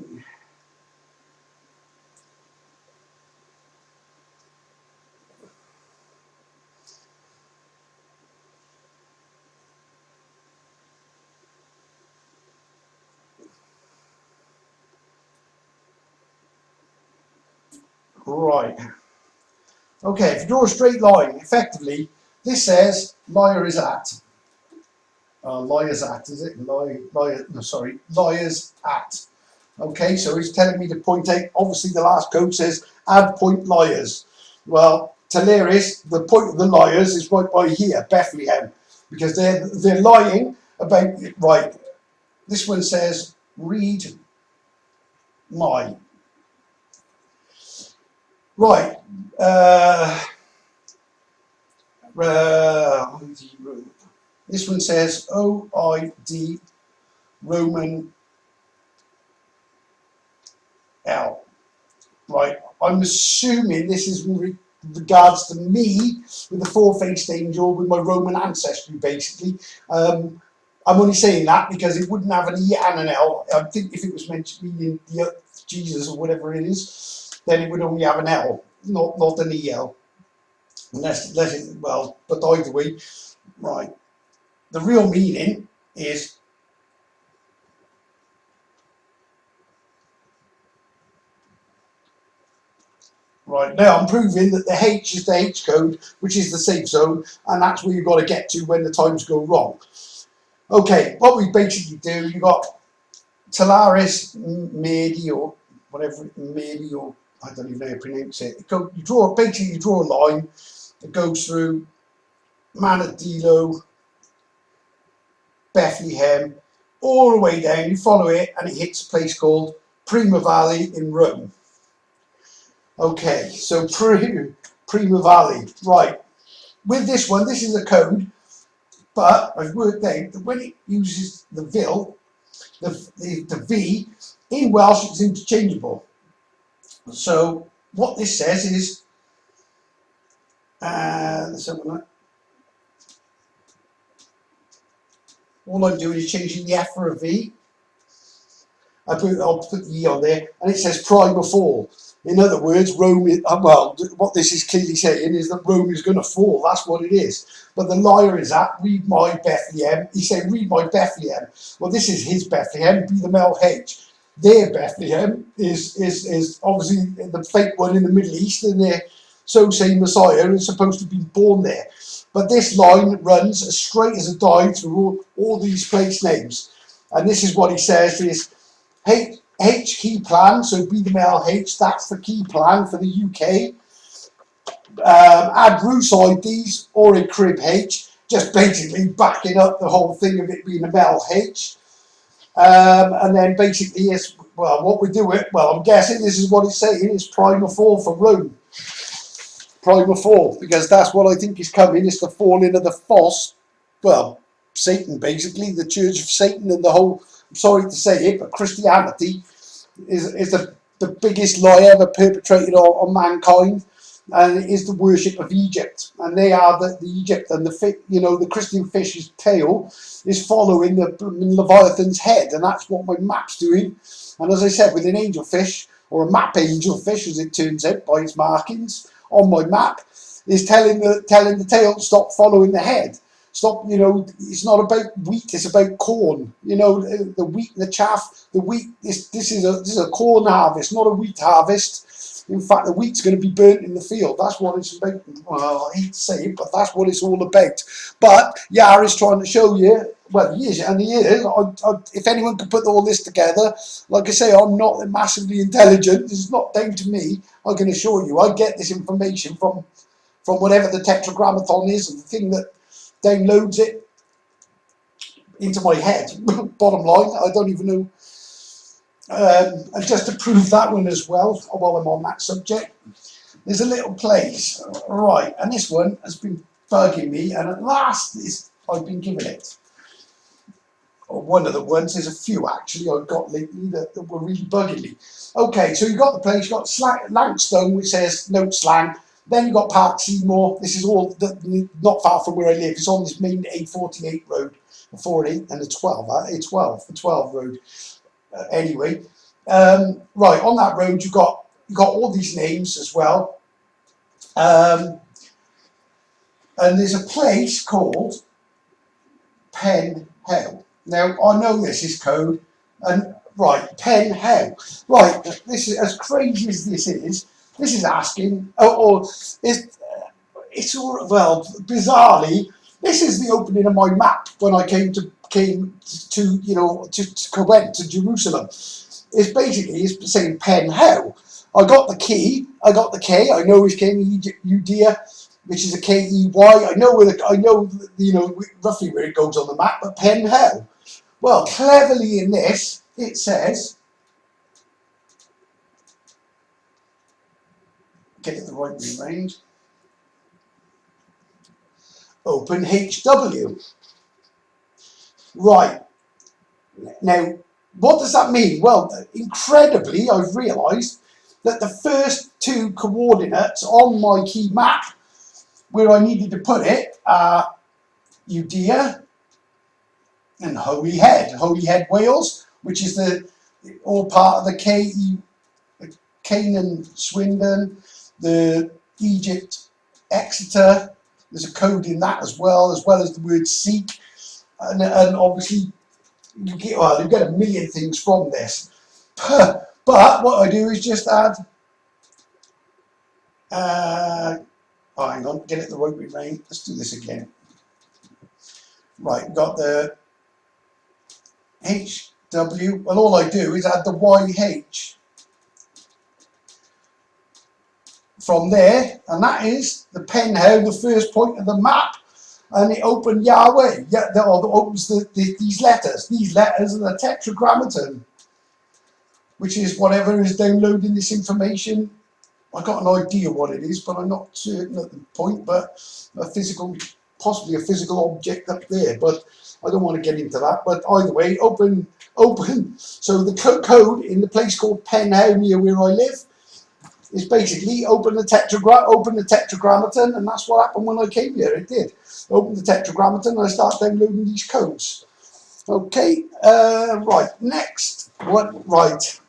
Right. Okay, if you draw a straight line, effectively, this says liar is at. Liar's at, is it? No, sorry, liar's at. Okay, so he's telling me to point out, obviously the last code says add point liars. Well, Teleris, the point of the liars is right by here, Bethlehem, because they're lying about, right, this one says read my. Right, this one says OID Roman L. Right, I'm assuming this is in regards to me with the four-faced angel with my Roman ancestry, basically. I'm only saying that because it wouldn't have an E and an L. I think if it was mentioning Jesus or whatever it is, then it would only have an L, not an EL. Unless it, well, but either way, right. The real meaning is right now. I'm proving that the H is the H code, which is the safe zone, and that's where you've got to get to when the times go wrong. Okay, what we basically do, you got Talaris Medio, whatever Medio, I don't even know how to pronounce it. You draw basically you draw a line that goes through Manadilo, Bethlehem, all the way down. You follow it, and it hits a place called Prima Valley in Rome. Okay, so Prima Valley, right. With this one, this is a code, but I've worked out that when it uses the vil, the V, in Welsh it's interchangeable. So what this says is, let's have a look. All I'm doing is changing the F for a V. I'll put the E on there, and it says prima fall. In other words, Rome is, well, what this is clearly saying is that Rome is going to fall. That's what it is. But the liar is at, read my Bethlehem. He said, read my Bethlehem. Well, this is his Bethlehem, be the male H. Their Bethlehem is obviously the fake one in the Middle East, and their so-say Messiah is supposed to be born there. But this line runs as straight as a die through all these place names. And this is what he says is, H key plan, so be the male H, that's the key plan for the UK. Add Roos IDs or a crib H, just basically backing up the whole thing of it being a male H. And then basically, it's, well, what we do it, well, I'm guessing this is what it's saying, is prima fall for Rome. Prima fall, because that's what I think is coming, it's the falling of the false, well, Satan basically, the Church of Satan and the whole, I'm sorry to say it, but Christianity is the biggest lie ever perpetrated on mankind, and it is the worship of Egypt. And they are the Egypt, and the Christian fish's tail is following the Leviathan's head, and that's what my map's doing. And as I said, with an angelfish, or a map angelfish as it turns out by its markings on my map, is telling the tail to stop following the head. Stop, it's not about wheat, it's about corn. The wheat and the chaff, the wheat, this is a corn harvest, not a wheat harvest. In fact, the wheat's going to be burnt in the field. That's what it's about. Well, I hate to say it, but that's what it's all about. But Yar is trying to show you, well, he is, and he is. If anyone could put all this together, like I say, I'm not massively intelligent. This is not down to me. I can assure you, I get this information from whatever the tetragrammaton is, and the thing that downloads it into my head. Bottom line, I don't even know. And just to prove that one as well, while I'm on that subject, there's a little place, right, and this one has been bugging me, and at last I've been given it. Or one of the ones, there's a few actually I've got lately that were really bugging me. Okay, so you've got the place, you've got Lankstone, which says note slang. Then you've got Park Seymour. This is all not far from where I live. It's on this main A48 road, the 48 and the 12, the 12 road. Anyway, right, on that road you've got all these names as well. And there's a place called Pen Hill. Now, I know this is code, and right, Pen Hill. Right, this is as crazy as this is asking, or it's all, well, bizarrely, this is the opening of my map when I came to you know, went to Jerusalem. It's basically, it's saying Pen Hill. I got the key, I got the K, I know it's came Judea, which is a K-E-Y. I know you know, roughly where it goes on the map, but Pen Hill. Well, cleverly in this, it says, get it the right rearranged, open HW. Right. Now, what does that mean? Well, incredibly, I've realised that the first two coordinates on my key map where I needed to put it are Judea and Holyhead, Wales, which is all part of the Canaan, Swindon, the Egypt, Exeter. There's a code in that as well as the word seek, and obviously you get a million things from this. But what I do is just add. Oh, hang on, get it the right way. Let's do this again. Right, got the HW, and all I do is add the YH from there, and that is the Pen Hill, the first point of the map, and it opened Yahweh. Yeah, opens these letters. These letters are the Tetragrammaton, which is whatever is downloading this information. I got an idea what it is, but I'm not certain at the point. But possibly a physical object up there. But I don't want to get into that. But either way, open. So the code in the place called Pen Hill near where I live is basically open the Tetragrammaton, and that's what happened when I came here. It did. Open the Tetragrammaton, and I start downloading these codes. Okay. Right. Next. What? Right.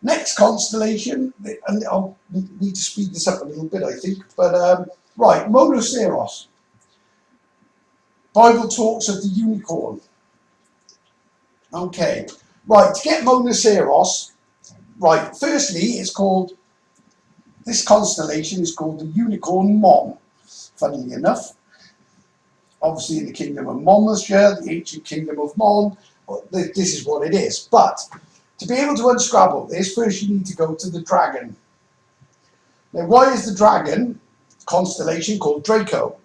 Next constellation, and I'll need to speed this up a little bit, I think, but right, Monoceros. Bible talks of the unicorn. Okay, right, to get Monoceros, right, firstly, it's called, this constellation is called the Unicorn Mon, funnily enough. Obviously in the kingdom of Monmouthshire, the ancient kingdom of Mon, this is what it is, but to be able to unscramble this, first you need to go to the dragon. Now, why is the dragon constellation called Draco?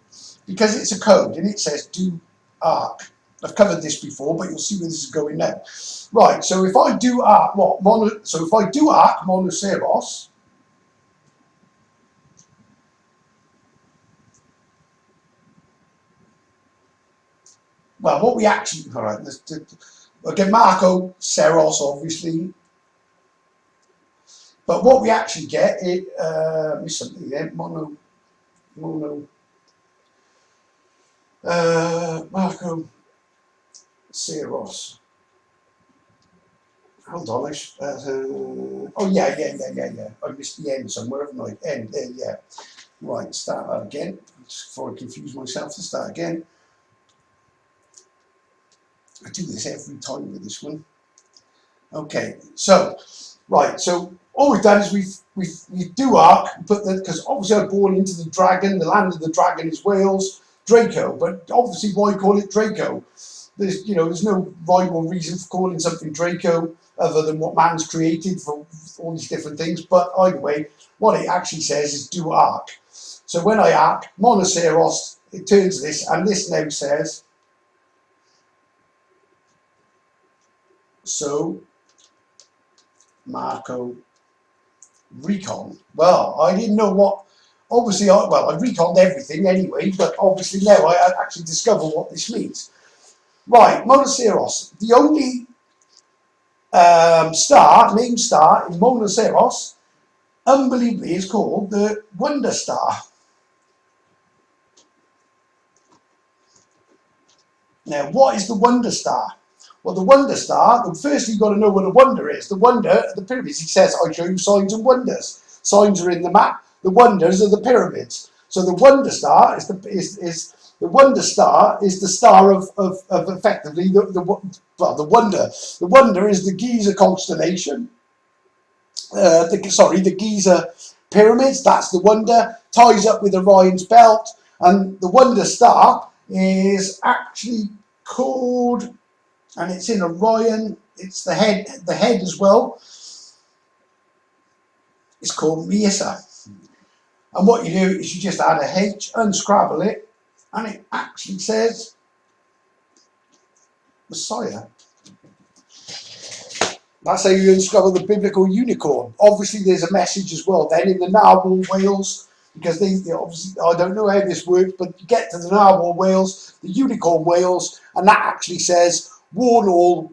Because it's a code, and it says do arc. I've covered this before, but you'll see where this is going now. Right, so if I do arc, if I do arc Monoceros, well, what we actually, all right, okay, Marco, Seros, obviously. But what we actually get is something there, Marco, Seros. Hold on, oh yeah. I missed the end somewhere, haven't I? End there, yeah. Right, start that again. Just before I confuse myself, to start again. I do this every time with this one. Okay, so right, so all we've done is we do arc, because obviously I'm born into the dragon. The land of the dragon is Wales, Draco. But obviously, why call it Draco? There's no rhyme or reason for calling something Draco other than what man's created for all these different things. But either way, what it actually says is do arc. So when I arc Monoceros, it turns this, and this now says So Marco recon. Well, I didn't know what. Obviously, I reconned everything anyway, but obviously now I actually discover what this means. Right, Monoceros, the only named star in Monoceros, unbelievably, is called the Wonder Star. Now, what is the Wonder Star? Well, the Wonder Star, firstly, you've got to know what a wonder is. The wonder, the pyramids, he says, I show you signs and wonders. Signs are in the map, the wonders are the pyramids. So the Wonder Star is the Wonder Star is the star of effectively the wonder. The wonder is the Giza constellation. The Giza pyramids, that's the wonder, ties up with Orion's belt, and the Wonder Star is actually called, and it's in Orion, it's the head as well, it's called Mesa. And what you do is you just add a H, unscrabble it, and it actually says Messiah. That's how you unscrabble the biblical unicorn. Obviously, there's a message as well then in the narwhal whales, because they obviously, I don't know how this works, but you get to the narwhal whales, the unicorn whales, and that actually says warn all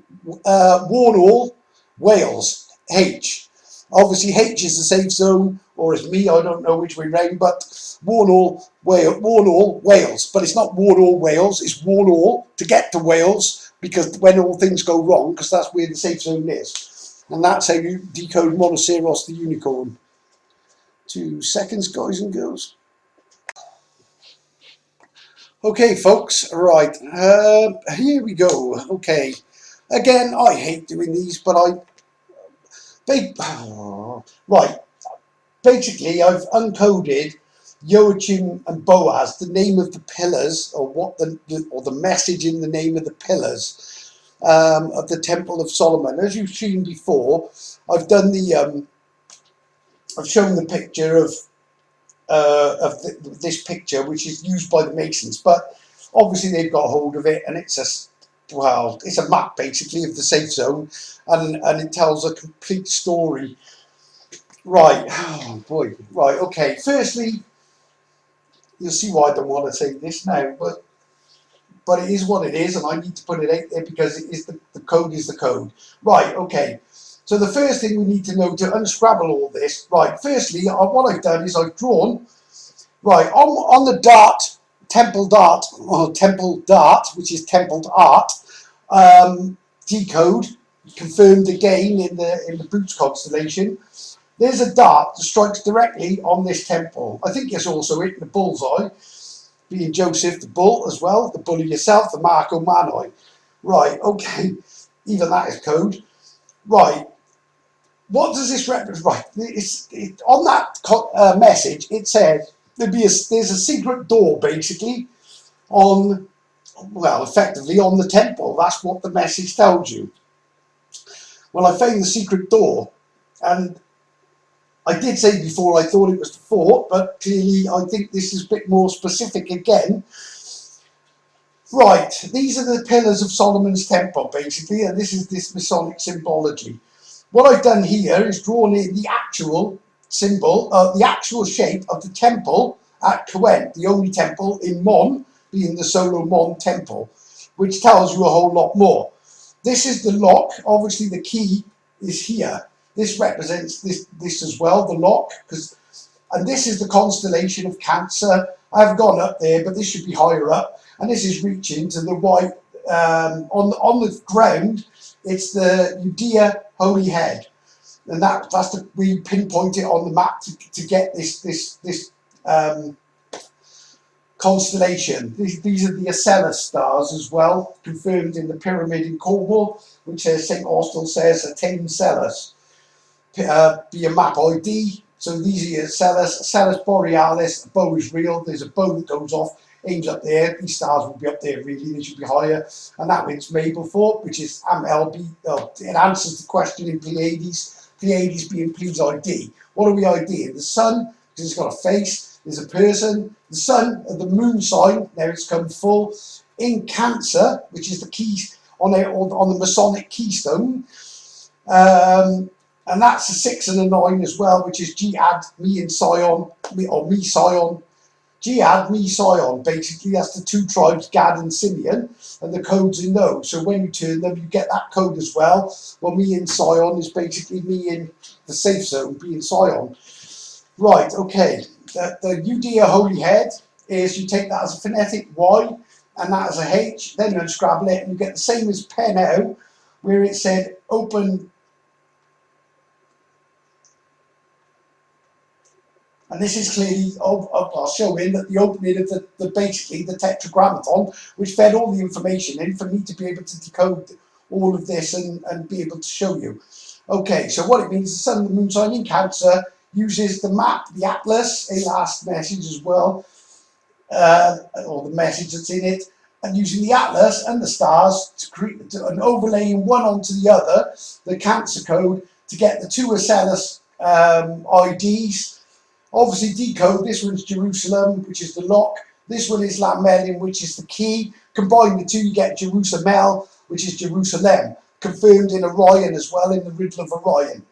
whales, H. Obviously, H is the safe zone, or it's me, I don't know which way round, but warn all whales. But it's not warn all whales, it's warn all to get to Wales, because when all things go wrong, because that's where the safe zone is. And that's how you decode Monoceros the unicorn. 2 seconds, guys and girls. Okay, folks, right, here we go. Okay, again, I hate doing these, but right, basically I've uncoded Joachim and Boaz, the name of the pillars, or what the message in the name of the pillars of the Temple of Solomon. As you've seen before, I've done the I've shown the picture of this picture, which is used by the Masons, but obviously they've got hold of it, and it's a map basically of the safe zone, and it tells a complete story. Right, oh boy, right, okay. Firstly, you'll see why I don't want to say this now, but it is what it is, and I need to put it out there because it is the code is the code. Right, okay. So the first thing we need to know to unscrabble all this, right, firstly, what I've done is I've drawn, right, on the temple dart, which is templed art, decode, confirmed again in the Boots constellation, there's a dart that strikes directly on this temple. I think it's also hitting the bullseye, being Joseph the bull as well, the bull of yourself, the Marco Manoi. Right, okay, even that is code. Right, what does this represent? Right, on that message, it says there's a secret door basically on, well, effectively on the temple. That's what the message tells you. Well, I found the secret door, and I did say before I thought it was the fort, but clearly I think this is a bit more specific again. Right, these are the pillars of Solomon's temple basically, and this is this Masonic symbology. What I've done here is drawn in the actual symbol, the actual shape of the temple at Coen, the only temple in Mon, being the Solomon temple, which tells you a whole lot more. This is the lock, obviously the key is here. This represents this as well, the lock, and this is the constellation of Cancer. I've gone up there, but this should be higher up, and this is reaching to the white, on the ground, it's the Judea Holy Head, and we pinpoint it on the map to get this constellation. These are the Acellus stars as well, confirmed in the pyramid in Cornwall, which St. Austell says attain Cellus. Be a map ID. So these are your Acellus Borealis. A bow is real. There's a bow that goes off, aims up there. These stars will be up there really. They should be higher. And that one's Mablethorpe, which is MLB. It answers the question in Pleiades. Pleiades being Pleiades ID. What are we IDing? The sun, because it's got a face. There's a person. The sun, the moon sign. There it's come full. In Cancer, which is the key. on the Masonic keystone. And that's a 6 and a 9 as well, which is Jihad, me and Sion, me Sion. Jihad, me Sion. Basically, that's the two tribes, Gad and Simeon, and the code's in those. So when you turn them, you get that code as well. Well, me in Sion is basically me in the safe zone, being Sion. Right, okay. The Udea Holy Head is, you take that as a phonetic Y and that as a H, then you unscrabble it and you get the same as Penel, where it said open. And this is clearly showing that the opening of basically the tetragrammaton, which fed all the information in for me to be able to decode all of this and be able to show you. Okay, so what it means, the sun and the moon sign in Cancer uses the map, the atlas, a last message as well, or the message that's in it, and using the atlas and the stars to create and overlaying one onto the other, the Cancer code, to get the two Ocellus IDs. Obviously decode, this one's Jerusalem, which is the lock. This one is Lamelin, which is the key. Combine the two, you get Jerusalem, which is Jerusalem. Confirmed in Orion as well, in the riddle of Orion.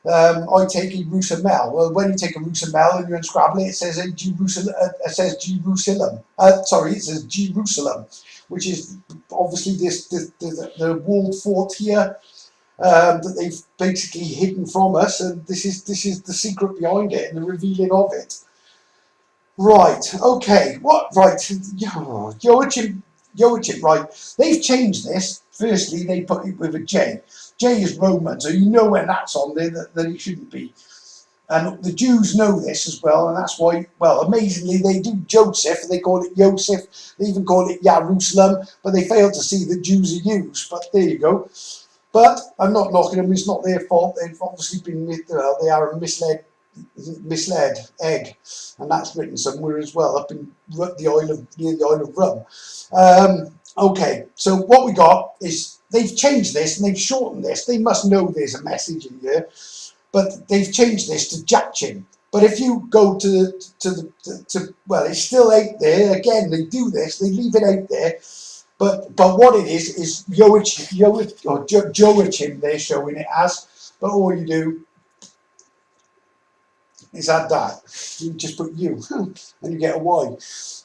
I take a Jerusalem. Well, when you take a Jerusalem and you unscrabble it, it says Jerusalem. It says Jerusalem. It says Jerusalem, which is obviously the walled fort here. That they've basically hidden from us, and this is the secret behind it and the revealing of it. Right, okay, what, right, Joachim, right, they've changed this. Firstly, they put it with a J. J is Roman, so you know when that's on there that it shouldn't be. And the Jews know this as well, and that's why, well, amazingly, they do Joseph, they call it Yosef, they even call it Jerusalem, but they fail to see that Jews are used, but there you go. But I'm not knocking them, it's not their fault. They've obviously been, they are a misled egg, and that's written somewhere as well, up in near the Isle of Rum. Okay, so what we got is they've changed this and they've shortened this. They must know there's a message in here, but they've changed this to Jachin. But if you go to well, it's still out there. Again, they do this, they leave it out there. But what it is Joachim, they're showing it as. But all you do is add that. You just put U, and you get a Y.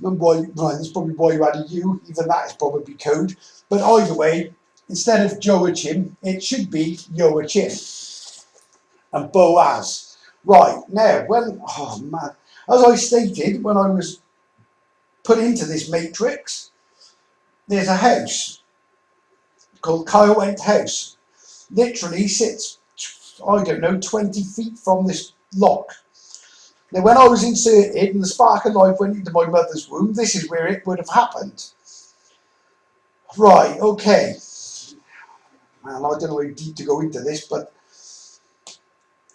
Remember why? Right, that's probably why you add a U. Even that is probably code. But either way, instead of Joachim, it should be Joachim and Boaz. Right now, oh man, as I stated when I was put into this matrix, there's a house called Kyle House. Literally sits, I don't know, 20 feet from this lock. Now, when I was inserted and the spark of life went into my mother's womb, this is where it would have happened. Right, okay. Man, I don't know how deep to go into this, but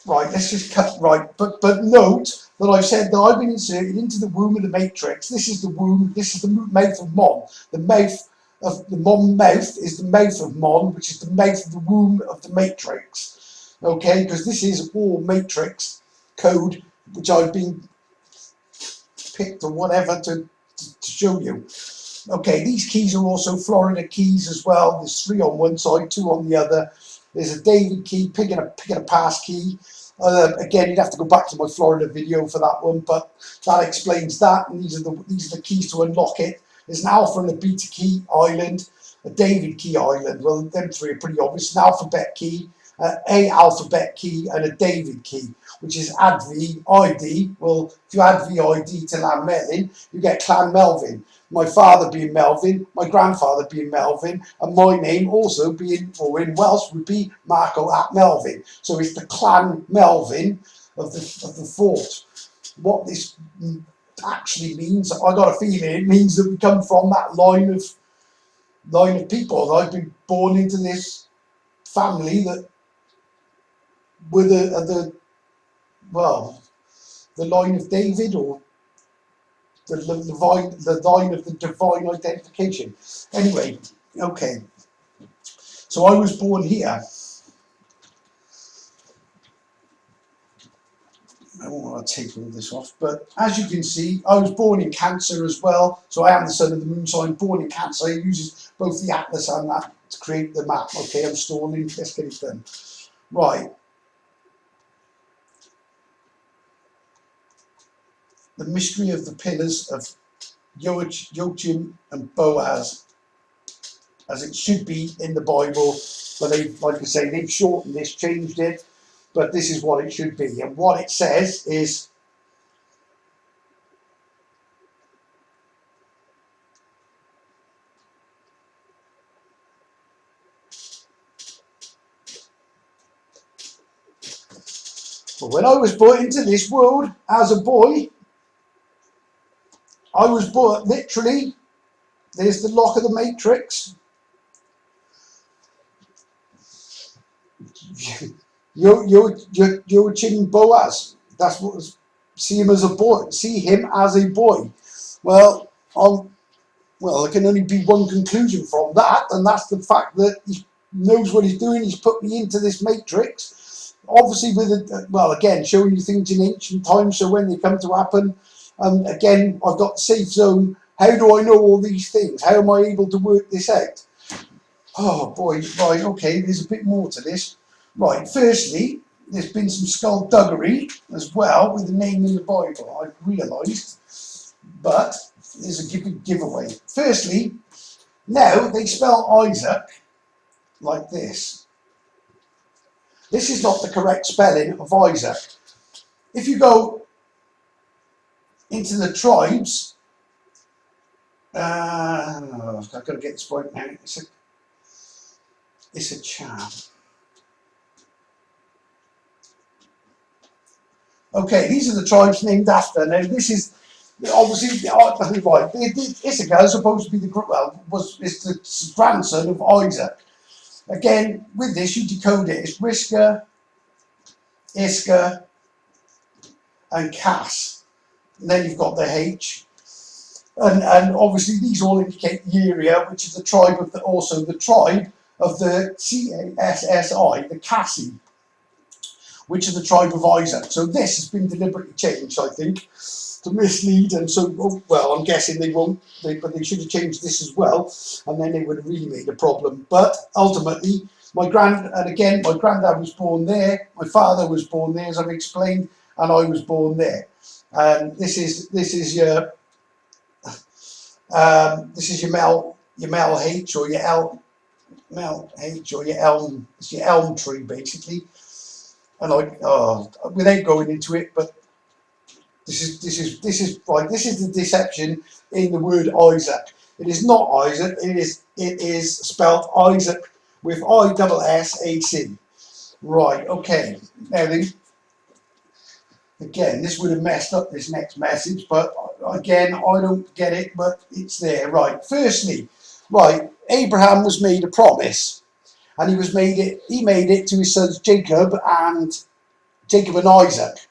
right, let's just cut, right. But note that I've said that I've been inserted into the womb of the matrix. This is the womb, this is the mouth of Mon. The mouth of the Mon mouth is the mouth of Mon, which is the mouth of the womb of the matrix. Okay, because this is all matrix code, which I've been picked or whatever to show you. Okay, these keys are also Florida keys as well. There's 3 on one side, 2 on the other. There's a David key, picking a pass key. Again, you'd have to go back to my Florida video for that one, but that explains that. And these are the keys to unlock it. There's an alpha and a beta key island, a David key island. Well, them 3 are pretty obvious. An alphabet key, a alphabet key, and a David key, which is add V ID. Well, if you add VID to Clan Melvin, you get Clan Melvin. My father being Melvin, my grandfather being Melvin, and my name also being, or in Welsh, would be Marco ap Melvin. So it's the Clan Melvin of the fort. What this actually means, I got a feeling it means that we come from that line of people. I've been born into this family that with the line of David, or the line of the divine identification. Anyway, okay. So I was born here. I don't want to take all this off, but as you can see, I was born in Cancer as well. So I am the son of the moon sign, born in Cancer. It uses both the atlas and that to create the map. Okay, I'm stalling. Let's get it done. Right. The mystery of the pillars of Joachim and Boaz, as it should be in the Bible, but they, like I say, they've shortened this, changed it, but this is what it should be. And what it says is, well, when I was brought into this world as a boy, I was brought literally, there's the lock of the Matrix. Joachim Boaz. That's what was, see him as a boy. See him as a boy. Well, there can only be one conclusion from that, and that's the fact that he knows what he's doing. He's put me into this matrix, obviously with again, showing you things in ancient times, so when they come to happen. Again, I've got the safe zone. How do I know all these things? How am I able to work this out? Oh boy, right, okay, there's a bit more to this. Right, firstly, there's been some skullduggery as well with the name in the Bible, I've realised, but there's a giveaway. Firstly, now they spell Isaac like this. This is not the correct spelling of Isaac. If you go into the tribes, I've got to get this right now. It's a chap. Okay, these are the tribes named after. Now, this is obviously right. Issachar is supposed to be the it's the grandson of Isaac. Again, with this, you decode it. It's Rishka, Iska, and Cass. And then you've got the H. And obviously these all indicate the area, which is the tribe of the tribe of the CASSI, the Cassi, which is the tribe of Isaac. So this has been deliberately changed, I think, to mislead. And so, well, I'm guessing they won't, but they should have changed this as well, and then they would have really made a problem. But ultimately, my granddad was born there, my father was born there, as I've explained, and I was born there. And this is your Mel H or your Mel H or your elm. It's your elm tree basically. And without going into it, but this is right. This is the deception in the word Isaac. It is not Isaac. It is spelled Isaac with ISSAC. Right. Okay. Now then, again, this would have messed up this next message, but again, I don't get it, but it's there. Right. Firstly, right, Abraham was made a promise, and he made it to his sons Jacob and Isaac.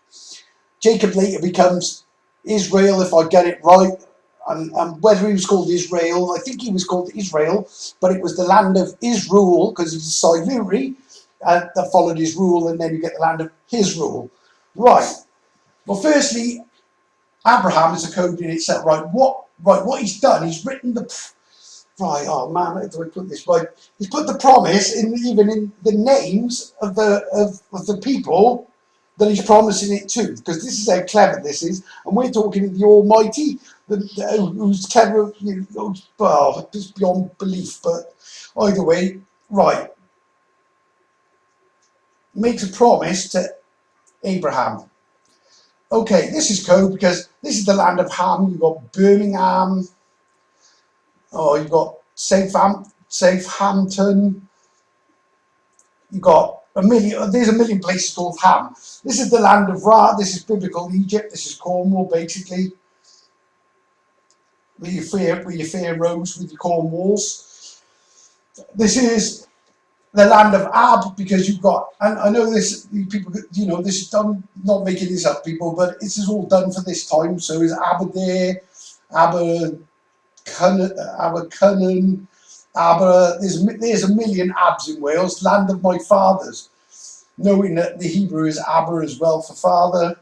Jacob later becomes Israel, if I get it right, and whether he was called Israel, I think he was called Israel, but it was the land of Israel, because he's a Siluri, that followed his rule, and then you get the land of his rule. Right. Well, firstly, Abraham is a code in itself. Right. What he's done, he's written the... Right, oh man, how do I put this? Right, he's put the promise even in the names of the people that he's promising it to, because this is how clever this is, and we're talking the Almighty, who's clever, well, just beyond belief. But either way, right, makes a promise to Abraham. Okay, this is code because this is the land of Ham. You've got Birmingham. Oh, you've got Southampton. You've got there's a million places called Ham. This is the land of Ra. This is biblical Egypt. This is Cornwall, basically. With your pharaohs, with your Cornwalls. This is the land of Ab, because you've got, and I know this, people, this is done, not making this up, people, but this is all done for this time. So is Aberdare, Abercunnan, there's a million Abs in Wales. Land of my fathers, knowing that the Hebrew is Aber as well for father.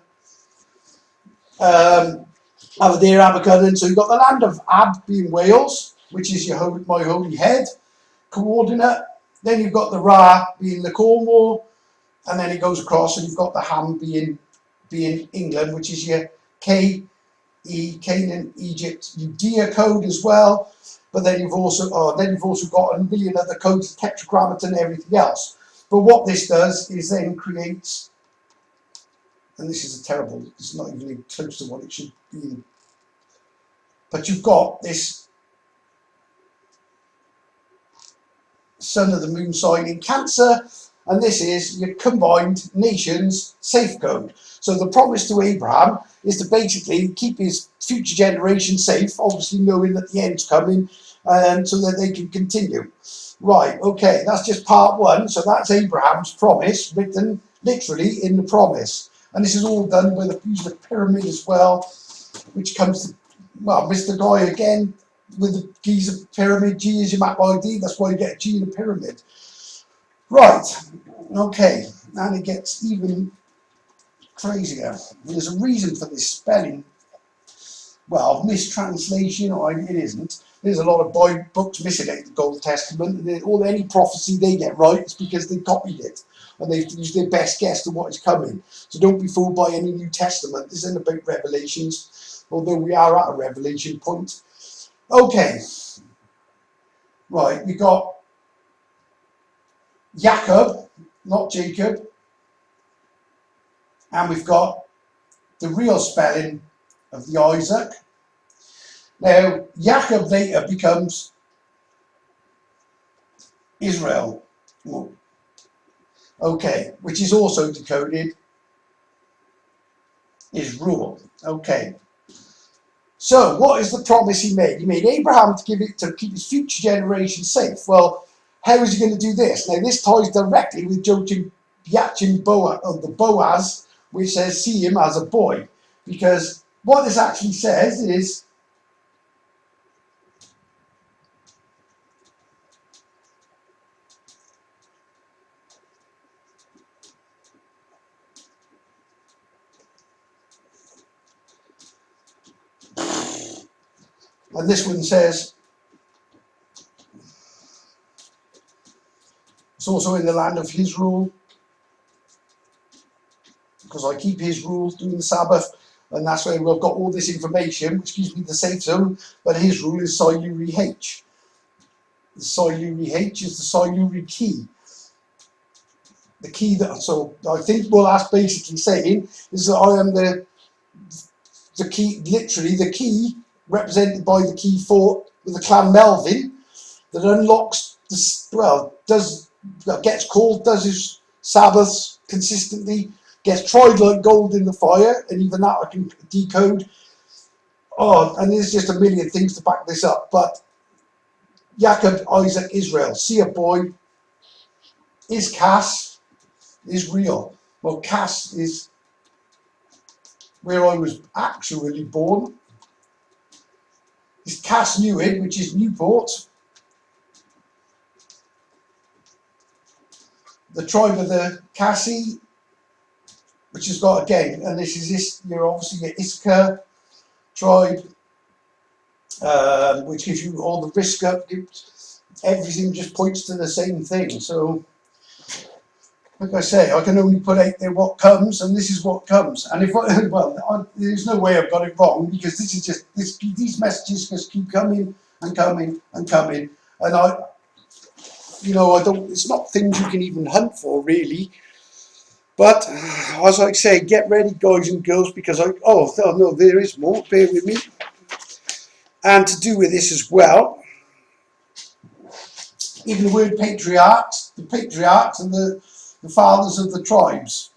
Aberdare, Abercunnan. So you've got the land of Ab being Wales, which is my holy head coordinate. Then you've got the Ra being the Cornwall, and then it goes across, and you've got the Ham being England, which is your Canaan, Egypt, Judea code as well. But then you've also got a million other codes, tetragrammaton and everything else. But what this does is then creates, and this is it's not even close to what it should be. But you've got this Sun of the Moon sign in Cancer, and this is your combined nations safe code. So the promise to Abraham is to basically keep his future generation safe, obviously knowing that the end's coming, and so that they can continue. Right, okay, that's just part one. So that's Abraham's promise, written literally in the promise. And this is all done with a piece of pyramid as well, which comes to, well, Mr. Guy again, with the Giza pyramid. G is your map ID, that's why you get a G in a pyramid. Right, okay, and it gets even crazier. There's a reason for this spelling. Well, mistranslation, or it isn't. There's a lot of books missing out of the Old Testament, and any prophecy they get right is because they copied it, and they've used their best guess of what is coming. So don't be fooled by any New Testament. This isn't about Revelations, although we are at a Revelation point. Okay, right, we got Jacob, not Jacob, and we've got the real spelling of the Isaac. Now, Jacob later becomes Israel. Okay, which is also decoded Israel. Okay. So, what is the promise he made? He made Abraham to keep his future generation safe. Well, how is he going to do this? Now, this ties directly with Joachim Boaz, the Boaz, which says, see him as a boy. Because what this actually says is, and this one says, it's also in the land of his rule, because I keep his rules doing the Sabbath, and that's where we've got all this information, which gives me the safe zone, but his rule is Siluri H. The Siluri H is the Siluri key. The key that, so I think what that's basically saying is that I am the key, literally the key, represented by the key fort with the clan Melvin, that unlocks, gets called, does his Sabbaths consistently, gets tried like gold in the fire, and even that I can decode. Oh, and there's just a million things to back this up, but Jacob, Isaac, Israel, see a boy, is Cass, is real. Well, Cass is where I was actually born. Is Cass Newid, which is Newport. The tribe of the Cassi, which has got, again, and you're obviously your Issachar tribe, which gives you all the risk up. Everything just points to the same thing. So, like I say, I can only put out there what comes, and this is what comes. And there's no way I've got it wrong, because this is just these messages just keep coming and coming and coming, and I don't. It's not things you can even hunt for, really. But as I say, get ready, guys and girls, because there is more. Bear with me. And to do with this as well, even the word patriarchs, the patriarchs and the fathers of the tribes.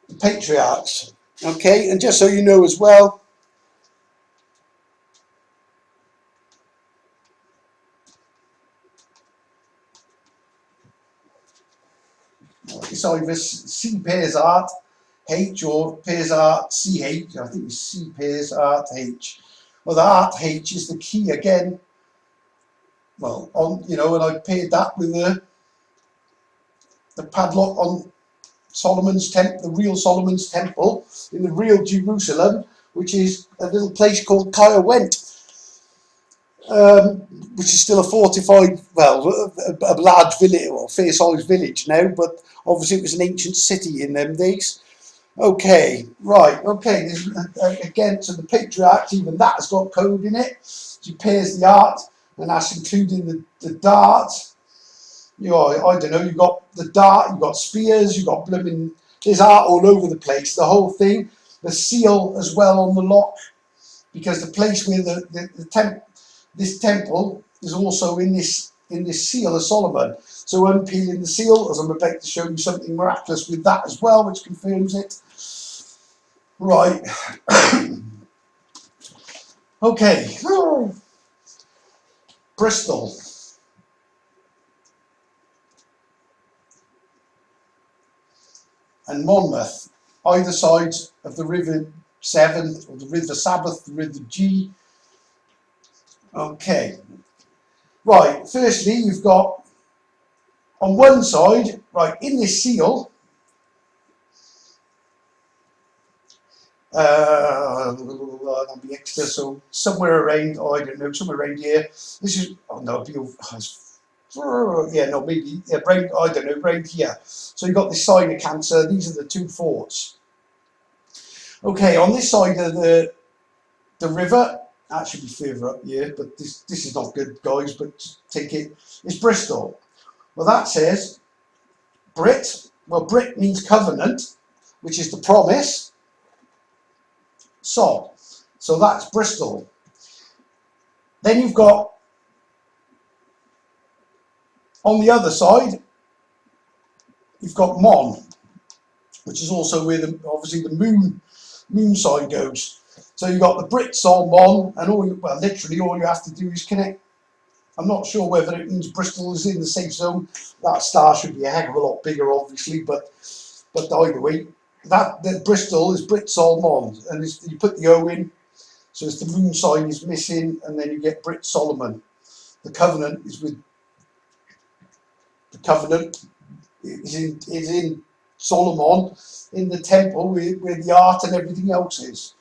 The patriarchs. Okay, and just so you know as well, it's either C pairs art H or pairs art CH. I think it's C pairs art H. Well, the art H is the key again. Well, and I paired that with the the padlock on Solomon's temple, the real Solomon's temple in the real Jerusalem, which is a little place called Kaya Went, which is still a fortified, well, a large village or fair-sized village now, but obviously it was an ancient city in them days. Okay, right, okay, again, so the patriarch, even that has got code in it. She pairs the art, and that's including the dart. You know, I don't know, you've got the dart, you've got spears, you've got blooming, there's art all over the place, the whole thing. The seal as well on the lock, because the place where this temple is also in this seal of Solomon. So unpeeling the seal, as I'm about to show you something miraculous with that as well, which confirms it. Right. Okay. Bristol. And Monmouth, either side of the River Severn, or the River Sabbath, the River G. Okay. Right, firstly, you've got on one side, right, in this seal, that'll be extra, so somewhere around, oh, I don't know, somewhere around here. This is, oh no, yeah, no, maybe, yeah, around, I don't know, around here. So you've got this sign of Cancer, these are the two forts. Okay, on this side of the river, that should be further up here, but this is not good, guys, but take it, it's Bristol. Well, that says Brit. Well, Brit means covenant, which is the promise. So that's Bristol. Then you've got, on the other side, you've got Mon, which is also where obviously the moon sign goes. So you've got the Brit, Sol, Mon, and literally all you have to do is connect. I'm not sure whether it means Bristol is in the safe zone. That star should be a heck of a lot bigger, obviously, but either way, that Bristol is Brit, Sol, Mon, and you put the O in, so it's the moon sign is missing, and then you get Brit Solomon. The covenant is with the covenant is in Solomon in the temple where the art and everything else is.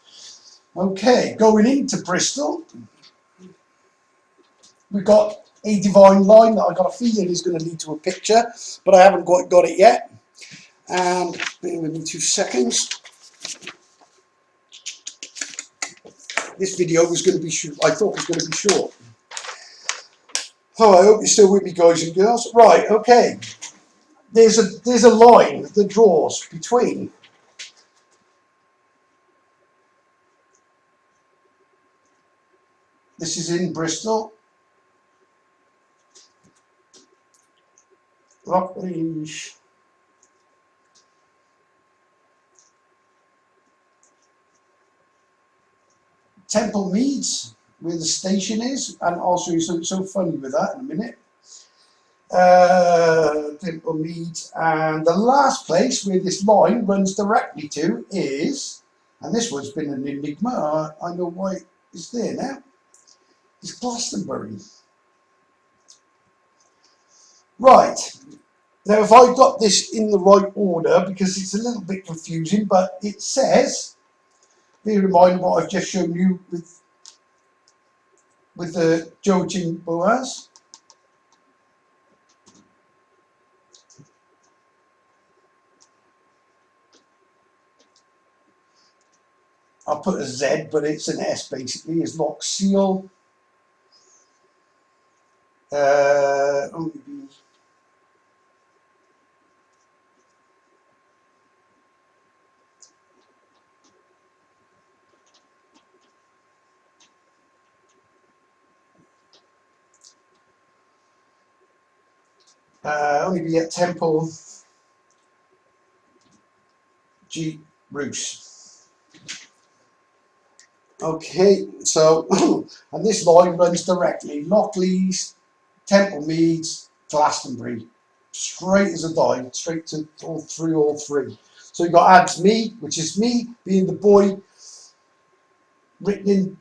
Okay, going into Bristol, we've got a divine line that I got a feeling is going to lead to a picture, but I haven't got it yet. And bear with me 2 seconds. This video was going to be I thought it was going to be short. Oh, I hope you're still with me, guys and girls. Right, okay. There's a line that draws between this is in Bristol. Rockridge. Temple Meads, where the station is, and also something so funny with that in a minute. Temple Meads, and the last place where this line runs directly to is, and this one's been an enigma, I know why it's there now, it's Glastonbury. Right, now if I got this in the right order, because it's a little bit confusing, but it says, bear in mind what I've just shown you with the Joachim Boaz. I'll put a Z, but it's an S basically, is lock seal. Only be at Temple G Roos. Okay, so and this line runs directly Lockleys, Temple Meads, Glastonbury, straight as a die, straight to all three. So you've got Adds Me, which is me being the boy, written in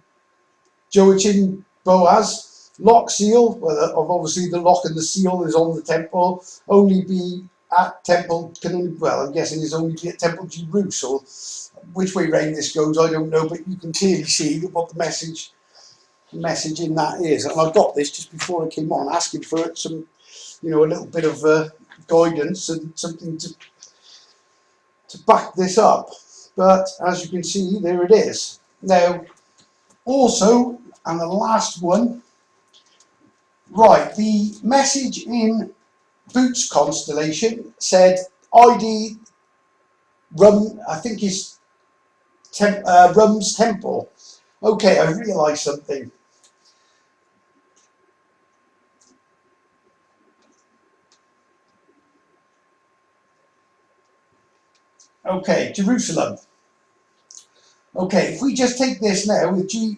Joachim Boaz. Lock seal, well, obviously the lock and the seal is on the temple. Only be at Temple can only, well, I'm guessing it's only be at Temple Jerusalem. Which way round this goes, I don't know, but you can clearly see what the message in that is. And I got this just before I came on, asking for some, you know, a little bit of guidance and something to back this up. But as you can see, there it is. Now, also, and the last one, right, the message in Boots constellation said ID Rum, I think is Rum's Temple. Okay, I realised something. Okay, Jerusalem. Okay, if we just take this now with G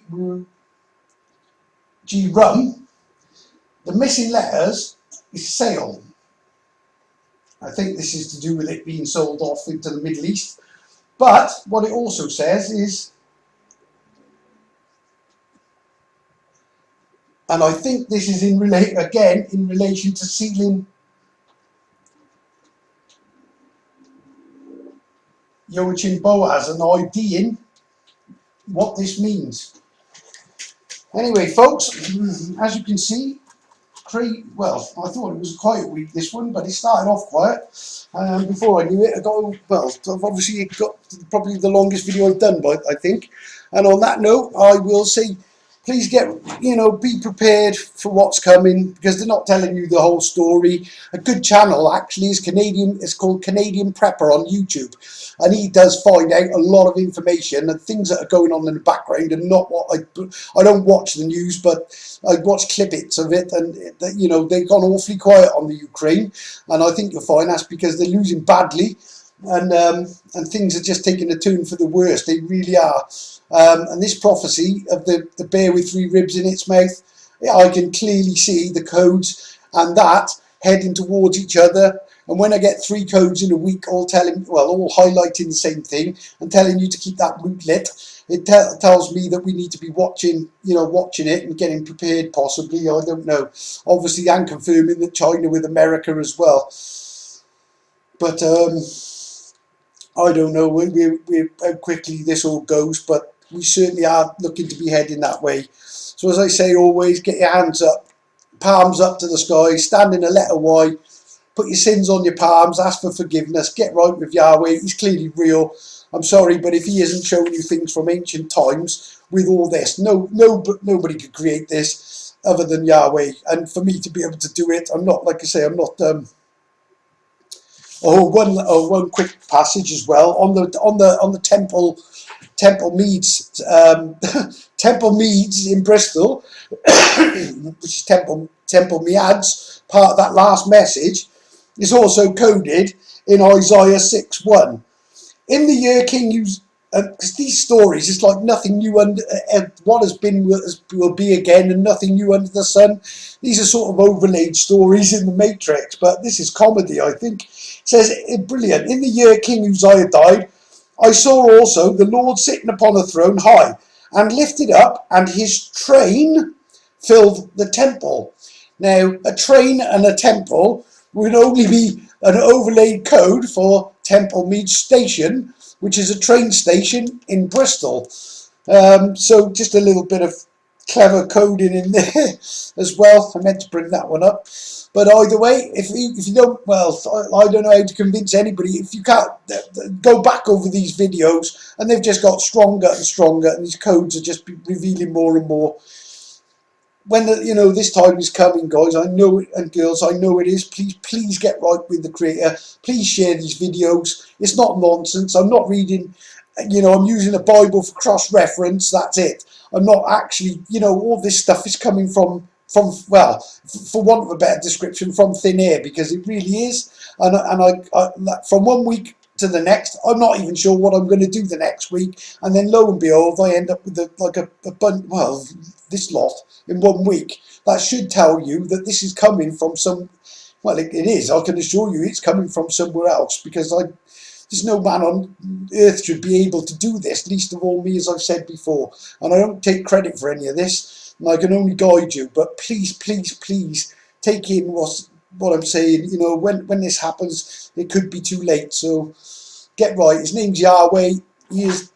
Rum, the missing letters is sale. I think this is to do with it being sold off into the Middle East. But what it also says is, and I think this is in relation to sealing Joachim Boaz and IDing what this means. Anyway, folks, as you can see, well, I thought it was a quiet week, this one, but it started off quiet. Before I knew it, I got, well, I've obviously got probably the longest video I've done, I think. And on that note, I will say, please be prepared for what's coming, because they're not telling you the whole story. A good channel actually is it's called Canadian Prepper on YouTube, and he does find out a lot of information and things that are going on in the background, and not what I don't watch the news, but I watch clippets of it, and they've gone awfully quiet on the Ukraine, and I think you'll find that's because they're losing badly, and things are just taking a turn for the worse. They really are. And this prophecy of the bear with 3 ribs in its mouth, I can clearly see the codes and that heading towards each other. And when I get 3 codes in a week, all highlighting the same thing and telling you to keep that route lit, it tells me that we need to be watching it and getting prepared. Possibly, I don't know. Obviously, and confirming that China with America as well. But I don't know how quickly this all goes, but we certainly are looking to be heading that way. So as I say always, get your hands up, palms up to the sky, stand in a letter Y, put your sins on your palms, ask for forgiveness, get right with Yahweh. He's clearly real. I'm sorry, but if he isn't showing you things from ancient times with all this, nobody could create this other than Yahweh. And for me to be able to do it, I'm not, like I say, I'm not... one quick passage as well on the Temple Meads, Temple Meads in Bristol, which is Temple Meads. Part of that last message is also coded in Isaiah 6:1. In the year King Uzziah, because these stories, it's like nothing new under what has been will be again, and nothing new under the sun. These are sort of overlaid stories in the Matrix, but this is comedy, I think. It says, brilliant. In the year King Uzziah died, I saw also the Lord sitting upon a throne high and lifted up, and his train filled the temple. Now, a train and a temple would only be an overlaid code for Temple Mead Station, which is a train station in Bristol. So just a little bit of clever coding in there as well. I meant to bring that one up. But either way, if you don't, well, I don't know how to convince anybody. If you can't, go back over these videos, and they've just got stronger and stronger, and these codes are just revealing more and more. When this time is coming, guys, I know it, and girls, I know it is. Please get right with the Creator. Please share these videos. It's not nonsense. I'm not reading, I'm using a Bible for cross-reference. That's it. I'm not actually, all this stuff is coming from well, for want of a better description, from thin air, because it really is. And I from one week to the next, I'm not even sure what I'm going to do the next week, and then lo and behold, I end up with this lot in 1 week. That should tell you that this is coming from some, well, it is. I can assure you it's coming from somewhere else, because there's no man on earth should be able to do this, least of all me, as I've said before. And I don't take credit for any of this, and I can only guide you. But please, please, please take in what I'm saying, you know, when this happens, it could be too late. So get right. His name's Yahweh. He is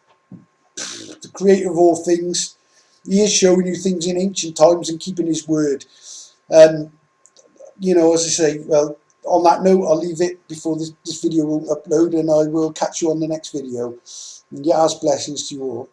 the creator of all things. He is showing you things in ancient times and keeping his word. Um, you know, as I say, well, on that note, I'll leave it before this video will upload, and I will catch you on the next video. And Yah's blessings to you all.